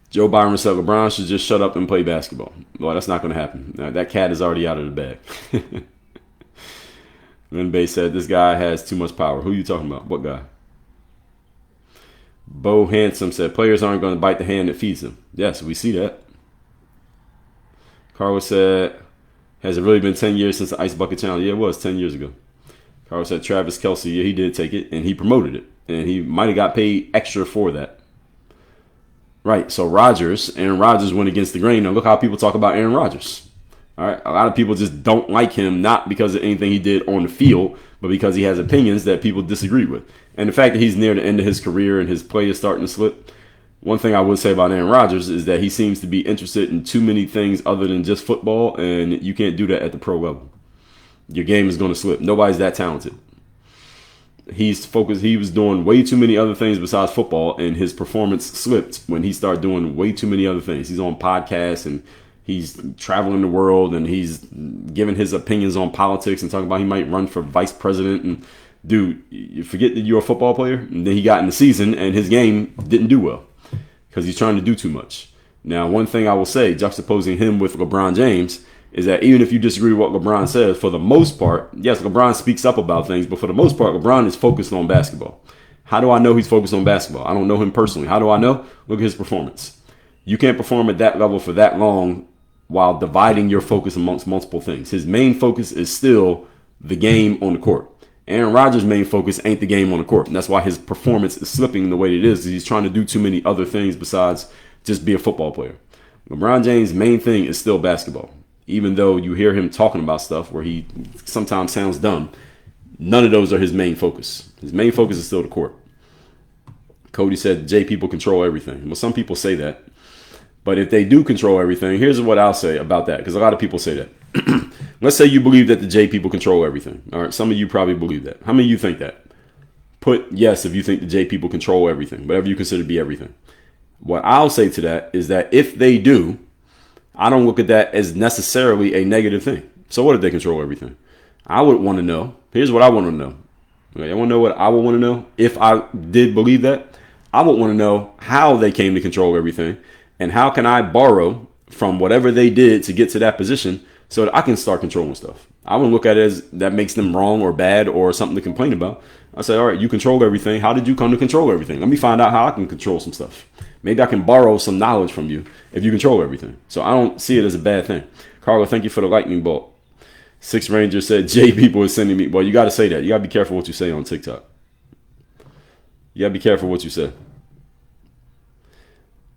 Joe Byron said LeBron should just shut up and play basketball. Well, that's not going to happen. That cat is already out of the bag. Lynn Bay said this guy has too much power. Who are you talking about? What guy? Bo Handsome said players aren't going to bite the hand that feeds them. Yes, we see that. Carlos said, has it really been 10 years since the Ice Bucket Challenge? Yeah, it was 10 years ago. Carlos said Travis Kelce, yeah, he did take it and he promoted it. And he might have got paid extra for that. Right. So Aaron Rodgers went against the grain. Now look how people talk about Aaron Rodgers. All right. A lot of people just don't like him, not because of anything he did on the field, but because he has opinions that people disagree with. And the fact that he's near the end of his career and his play is starting to slip. One thing I would say about Aaron Rodgers is that he seems to be interested in too many things other than just football, and you can't do that at the pro level. Your game is going to slip. Nobody's that talented. He's focused. He was doing way too many other things besides football, and his performance slipped when he started doing way too many other things. He's on podcasts and he's traveling the world and he's giving his opinions on politics and talking about he might run for vice president. And dude, you forget that you're a football player. And then he got in the season and his game didn't do well because he's trying to do too much. Now, one thing I will say, juxtaposing him with LeBron James, is that even if you disagree with what LeBron says, for the most part, yes, LeBron speaks up about things, but for the most part, LeBron is focused on basketball. How do I know he's focused on basketball? I don't know him personally. How do I know? Look at his performance. You can't perform at that level for that long while dividing your focus amongst multiple things. His main focus is still the game on the court. Aaron Rodgers' main focus ain't the game on the court. And that's why his performance is slipping the way it is. He's trying to do too many other things besides just be a football player. LeBron James' main thing is still basketball. Even though you hear him talking about stuff where he sometimes sounds dumb, none of those are his main focus. His main focus is still the court. Cody said, J people control everything. Well, some people say that. But if they do control everything, here's what I'll say about that, because a lot of people say that. Let's say you believe that the J people control everything. All right, some of you probably believe that. How many of you think that? Put yes if you think the J people control everything, whatever you consider to be everything. What I'll say to that is that if they do, I don't look at that as necessarily a negative thing. So what if they control everything? I would want to know. Here's what I want to know. Okay, I want to know what I would want to know. If I did believe that, I would want to know how they came to control everything and how can I borrow from whatever they did to get to that position so that I can start controlling stuff. I wouldn't look at it as that makes them wrong or bad or something to complain about. I say, all right, you control everything. How did you come to control everything? Let me find out how I can control some stuff. Maybe I can borrow some knowledge from you if you control everything. So I don't see it as a bad thing. Carla, thank you for the lightning bolt. Six Ranger said, J people is sending me. Well, you got to say that. You got to be careful what you say on TikTok. You got to be careful what you say.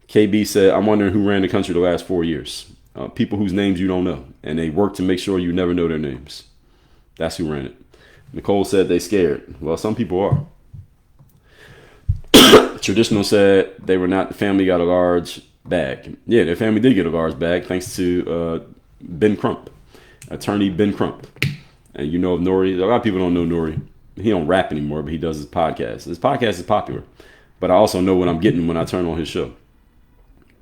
KB said, I'm wondering who ran the country the last 4 years. People whose names you don't know. And they work to make sure you never know their names. That's who ran it. Nicole said they scared. Well, some people are. Traditional said they were not. The family got a large bag. Yeah, their family did get a large bag thanks to Ben Crump, attorney Ben Crump. And you know of Nori. A lot of people don't know Nori. He don't rap anymore, but he does his podcast. His podcast is popular. But I also know what I'm getting when I turn on his show.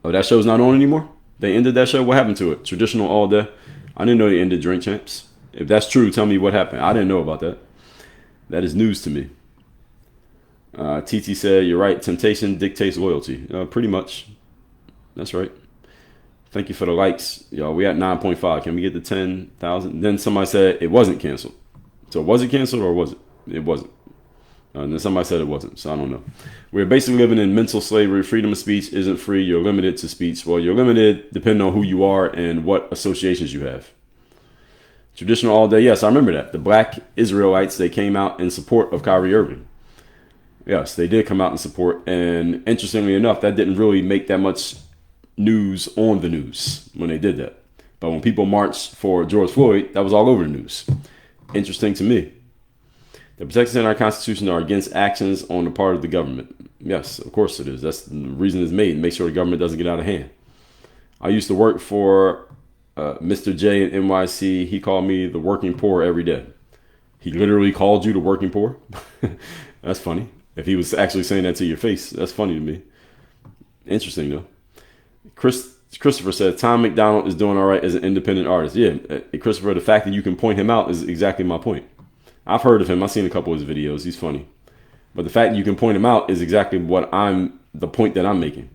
Oh, that show's not on anymore? They ended that show? What happened to it? Traditional all day? I didn't know they ended Drink Champs. If that's true, tell me what happened. I didn't know about that. That is news to me. TT said, you're right. Temptation dictates loyalty. Pretty much. That's right. Thank you for the likes. Yo, we at 9.5. Can we get to 10,000? Then somebody said it wasn't canceled. So was it canceled or was it? It wasn't. And then somebody said it wasn't. So I don't know. We're basically living in mental slavery. Freedom of speech isn't free. You're limited to speech. Well, you're limited depending on who you are and what associations you have. Traditional all day. Yes, I remember that. The black Israelites, they came out in support of Kyrie Irving. Yes, they did come out in support. And interestingly enough, that didn't really make that much news on the news when they did that. But when people marched for George Floyd, that was all over the news. Interesting to me. The protections in our Constitution are against actions on the part of the government. Yes, of course it is. That's the reason it's made. Make sure the government doesn't get out of hand. I used to work for Mr. J at NYC. He called me the working poor every day. He literally called you the working poor? That's funny. If he was actually saying that to your face, that's funny to me. Interesting, though. Christopher said, Tom McDonald is doing all right as an independent artist. Yeah, Christopher, the fact that you can point him out is exactly my point. I've heard of him. I've seen a couple of his videos. He's funny. But the fact that you can point him out is exactly the point that I'm making.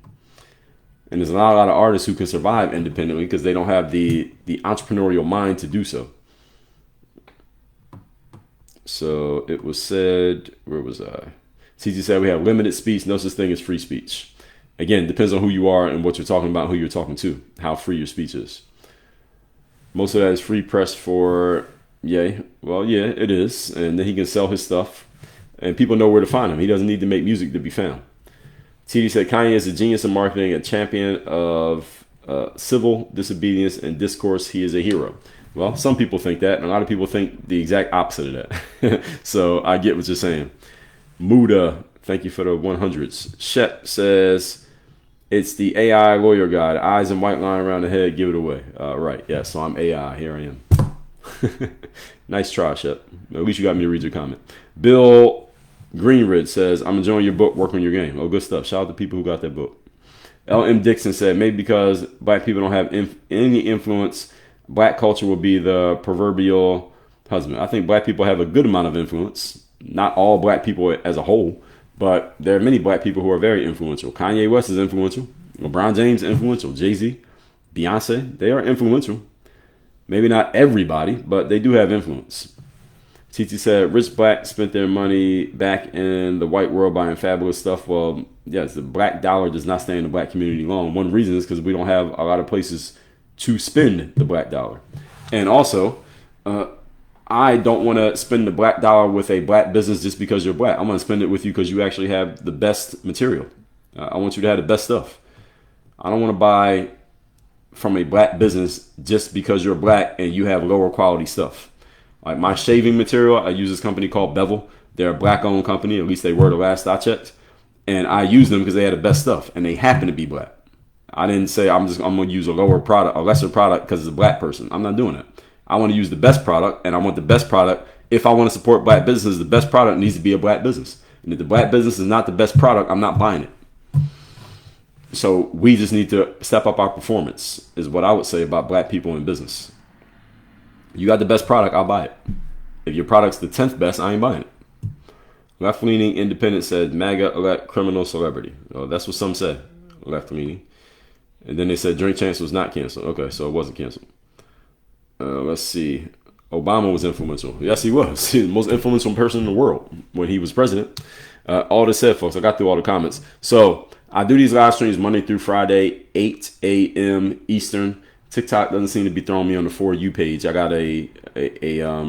And there's not a lot of artists who can survive independently because they don't have the entrepreneurial mind to do so. So it was said, where was I? TG said we have limited speech, no such thing as free speech. Again, depends on who you are and what you're talking about, who you're talking to, how free your speech is. Most of that is free press for... Yeah, well, yeah, it is. And then he can sell his stuff. And people know where to find him. He doesn't need to make music to be found. TD said Kanye is a genius in marketing, a champion of civil disobedience and discourse. He is a hero. Well, some people think that, and a lot of people think the exact opposite of that. So I get what you're saying. Muda, thank you for the 100s. Shep says, it's the AI lawyer guy. The eyes and white line around the head, give it away. Right, yeah, so I'm AI. Here I am. Nice try, Shep. At least you got me to read your comment. Bill Greenridge says, I'm enjoying your book, work on your game. Oh, good stuff. Shout out to people who got that book. L.M. Dixon said, maybe because black people don't have any influence, black culture will be the proverbial husband. I think black people have a good amount of influence. Not all black people as a whole, but there are many black people who are very influential. Kanye West is influential. LeBron James is influential. Jay-Z, Beyonce, they are influential. Maybe not everybody, but they do have influence. TT said, rich blacks spent their money back in the white world buying fabulous stuff. Well, yes, the black dollar does not stay in the black community long. One reason is because we don't have a lot of places to spend the black dollar. And also, I don't want to spend the black dollar with a black business just because you're black. I'm going to spend it with you because you actually have the best material. I want you to have the best stuff. I don't want to buy from a black business just because you're black and you have lower quality stuff. Like my shaving material, I use this company called Bevel. They're a black-owned company. At least they were the last I checked. And I use them because they had the best stuff, and they happen to be black. I didn't say I'm going to use a lower product, a lesser product because it's a black person. I'm not doing it. I want to use the best product, and I want the best product. If I want to support black businesses, the best product needs to be a black business. And if the black business is not the best product, I'm not buying it. So we just need to step up our performance, is what I would say about black people in business. You got the best product, I'll buy it. If your product's the 10th best, I ain't buying it. Left-leaning independent said, MAGA elect criminal celebrity. Oh, that's what some said, left-leaning. And then they said Drink Champs was not canceled. Okay, so it wasn't canceled. Let's see. Obama was influential. Yes, he was. He's the most influential person in the world when he was president. All this said, folks, I got through all the comments. So I do these live streams Monday through Friday, 8 a.m. Eastern. TikTok doesn't seem to be throwing me on the For You page. I got a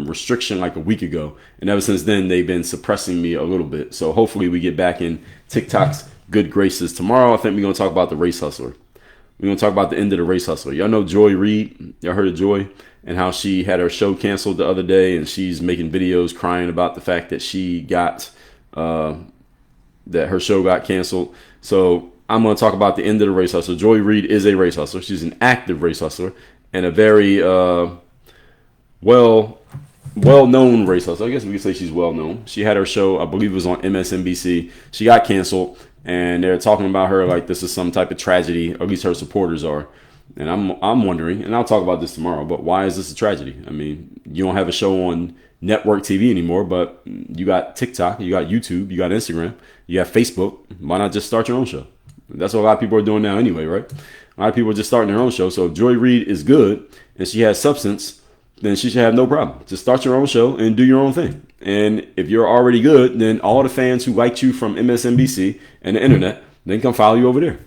restriction like a week ago. And ever since then, they've been suppressing me a little bit. So hopefully we get back in TikTok's good graces. Tomorrow, I think we're going to talk about the race hustler. We're going to talk about the end of the race hustler. Y'all know Joy Reid. Y'all heard of Joy? And how she had her show canceled the other day. And she's making videos crying about the fact that she got, that her show got canceled. So I'm going to talk about the end of the race hustler. Joy Reid is a race hustler. She's an active race hustler and a very well-known race hustler. I guess we could say she's well-known. She had her show, I believe it was on MSNBC. She got canceled, and they're talking about her like this is some type of tragedy, or at least her supporters are. And I'm wondering, and I'll talk about this tomorrow, but why is this a tragedy? I mean, you don't have a show on network TV anymore, but you got TikTok, you got YouTube, you got Instagram, you have Facebook. Why not just start your own show? That's what a lot of people are doing now anyway, right? A lot of people are just starting their own show. So if Joy Reid is good and she has substance, then she should have no problem. Just start your own show and do your own thing. And if you're already good, then all the fans who liked you from MSNBC and the internet, then come follow you over there.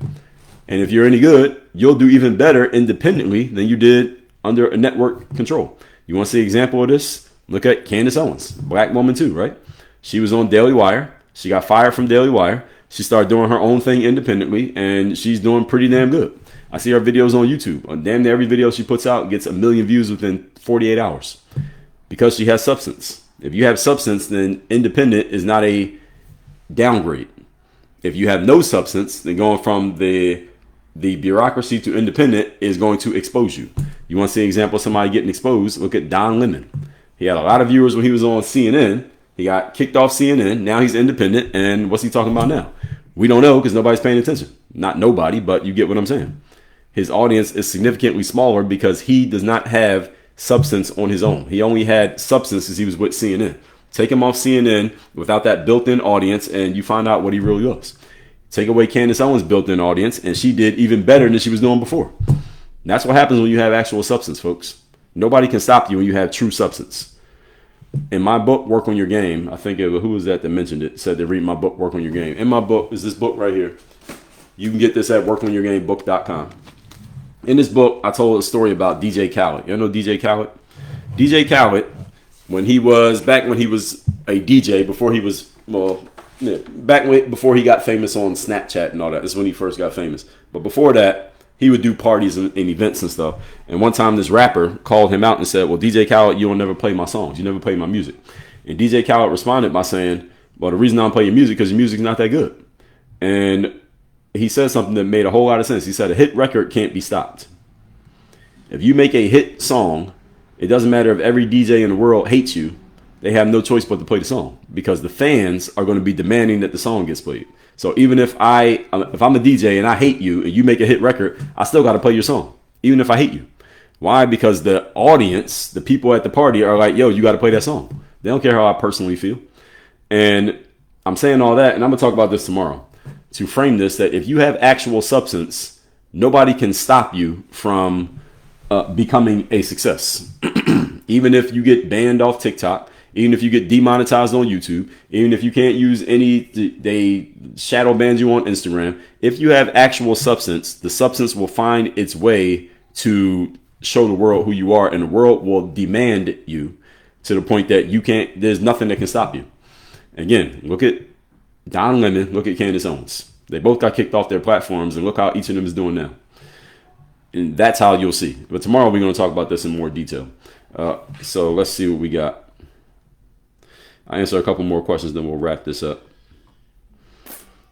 And if you're any good, you'll do even better independently than you did under a network control. You want to see an example of this? Look at Candace Owens, black woman too, right? She was on Daily Wire. She got fired from Daily Wire. She started doing her own thing independently, and she's doing pretty damn good. I see her videos on YouTube. Damn near every video she puts out gets 1 million views within 48 hours because she has substance. If you have substance, then independent is not a downgrade. If you have no substance, then going from the bureaucracy to independent is going to expose you. You want to see an example of somebody getting exposed? Look at Don Lemon. He had a lot of viewers when he was on CNN. He got kicked off CNN. Now he's independent. And what's he talking about now? We don't know because nobody's paying attention. Not nobody, but you get what I'm saying. His audience is significantly smaller because he does not have substance on his own. He only had substance because he was with CNN. Take him off CNN without that built-in audience and you find out what he really was. Take away Candace Owens' built-in audience and she did even better than she was doing before. And that's what happens when you have actual substance, folks. Nobody can stop you when you have true substance. In my book, Work on Your Game, I think who was that mentioned it, said to read my book, Work on Your Game. In my book is this book right here. You can get this at workonyourgamebook.com. In this book, I told a story about DJ Khaled. You know DJ Khaled? DJ Khaled, when he was a DJ, before he was, well, Yeah, before he got famous on Snapchat and all that. This is when he first got famous. But before that, he would do parties and events and stuff. And one time this rapper called him out and said, well, DJ Khaled, you don't never play my songs. You never play my music. And DJ Khaled responded by saying, well, the reason I don't play your music because your music's not that good. And he said something that made a whole lot of sense. He said a hit record can't be stopped. If you make a hit song, it doesn't matter if every DJ in the world hates you. They have no choice but to play the song because the fans are going to be demanding that the song gets played. So even if I'm a DJ and I hate you and you make a hit record, I still got to play your song, even if I hate you. Why? Because the audience, the people at the party are like, yo, you got to play that song. They don't care how I personally feel. And I'm saying all that, and I'm going to talk about this tomorrow to frame this, that if you have actual substance, nobody can stop you from becoming a success. Even if you get banned off TikTok, even if you get demonetized on YouTube, even if you can't use they shadow ban you on Instagram, if you have actual substance, the substance will find its way to show the world who you are, and the world will demand you to the point that there's nothing that can stop you. Again, look at Don Lemon, look at Candace Owens. They both got kicked off their platforms, and look how each of them is doing now. And that's how you'll see. But tomorrow we're going to talk about this in more detail. So let's see what we got. I'll answer a couple more questions, then we'll wrap this up.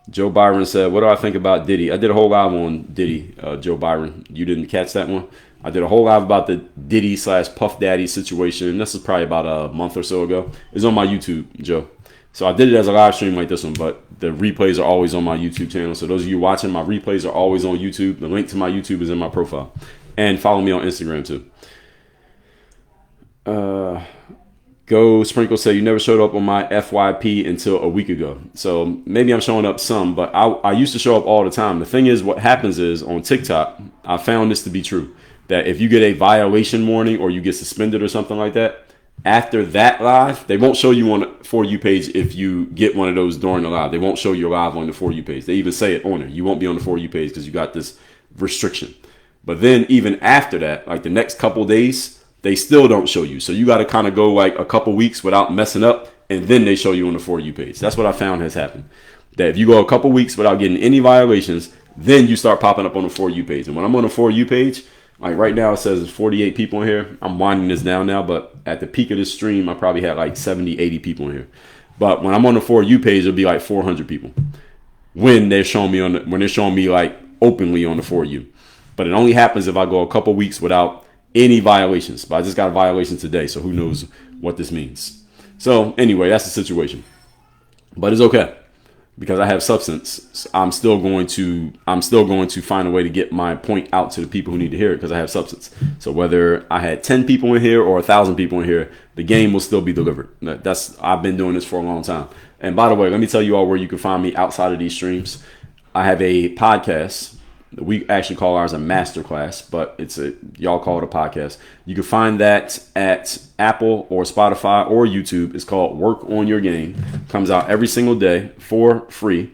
Joe Byron said, what do I think about Diddy? I did a whole live on Diddy, Joe Byron. You didn't catch that one? I did a whole live about the Diddy / Puff Daddy situation. This is probably about a month or so ago. It's on my YouTube, Joe. So I did it as a live stream like this one, but the replays are always on my YouTube channel. So those of you watching, my replays are always on YouTube. The link to my YouTube is in my profile. And follow me on Instagram too. Go Sprinkle said, you never showed up on my FYP until a week ago. So maybe I'm showing up some, but I used to show up all the time. The thing is, what happens is on TikTok, I found this to be true, that if you get a violation warning or you get suspended or something like that, after that live, they won't show you on the For You page if you get one of those during the live. They won't show you live on the For You page. They even say it on there. You won't be on the For You page because you got this restriction. But then even after that, like the next couple days, they still don't show you. So you got to kind of go like a couple weeks without messing up, and then they show you on the For You page. That's what I found has happened. That if you go a couple weeks without getting any violations, then you start popping up on the For You page. And when I'm on the For You page, like right now it says there's 48 people in here. I'm winding this down now, but at the peak of this stream, I probably had like 70, 80 people in here. But when I'm on the For You page, it'll be like 400 people when they're showing me like openly on the For You. But it only happens if I go a couple weeks without any violations. But I just got a violation today, so who knows what this means. So anyway, that's the situation. But it's okay because I have substance. I'm still going to find a way to get my point out to the people who need to hear it because I have substance. So whether I had 10 people in here or 1,000 people in here, the game will still be delivered. I've been doing this for a long time. And by the way, let me tell you all where you can find me outside of these streams. I have a podcast. We actually call ours a masterclass, but y'all call it a podcast. You can find that at Apple or Spotify or YouTube. It's called Work on Your Game. Comes out every single day for free.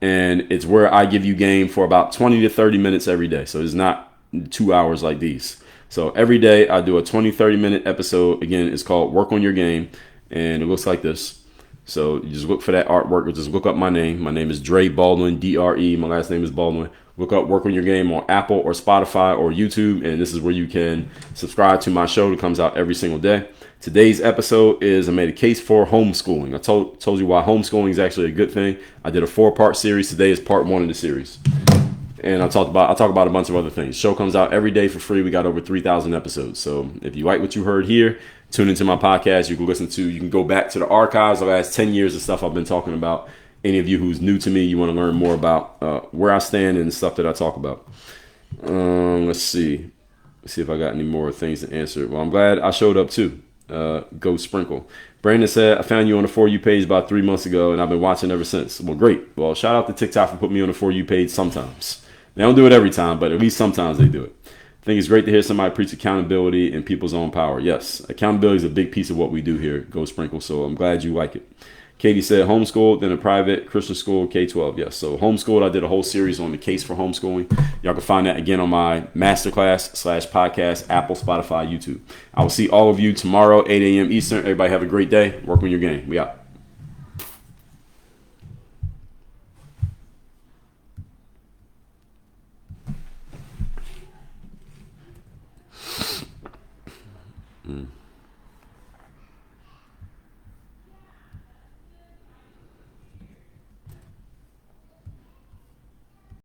And it's where I give you game for about 20 to 30 minutes every day. So it's not 2 hours like these. So every day I do a 20, 30 minute episode. Again, it's called Work on Your Game. And it looks like this. So you just look for that artwork or just look up my name. My name is Dre Baldwin, D-R-E. My last name is Baldwin. Look up Work on Your Game on Apple or Spotify or YouTube, and this is where you can subscribe to my show that comes out every single day. Today's episode is I made a case for homeschooling. I told you why homeschooling is actually a good thing. I did a 4-part series. Today is part 1 of the series. And I'll talk about a bunch of other things. Show comes out every day for free. We got over 3,000 episodes. So if you like what you heard here, tune into my podcast. You can go back to the archives of the last 10 years of stuff I've been talking about. Any of you who's new to me, you want to learn more about where I stand and stuff that I talk about. Let's see. Let's see if I got any more things to answer. Well, I'm glad I showed up too. Go Sprinkle. Brandon said, I found you on the For You page about 3 months ago, and I've been watching ever since. Well, great. Well, shout out to TikTok for putting me on the For You page sometimes. They don't do it every time, but at least sometimes they do it. I think it's great to hear somebody preach accountability and people's own power. Yes, accountability is a big piece of what we do here, Go Sprinkle, so I'm glad you like it. Katie said homeschooled, then a private Christian school, K-12. Yes, so homeschooled, I did a whole series on the case for homeschooling. Y'all can find that again on my masterclass / podcast, Apple, Spotify, YouTube. I will see all of you tomorrow, 8 a.m. Eastern. Everybody have a great day. Work on your game. We out.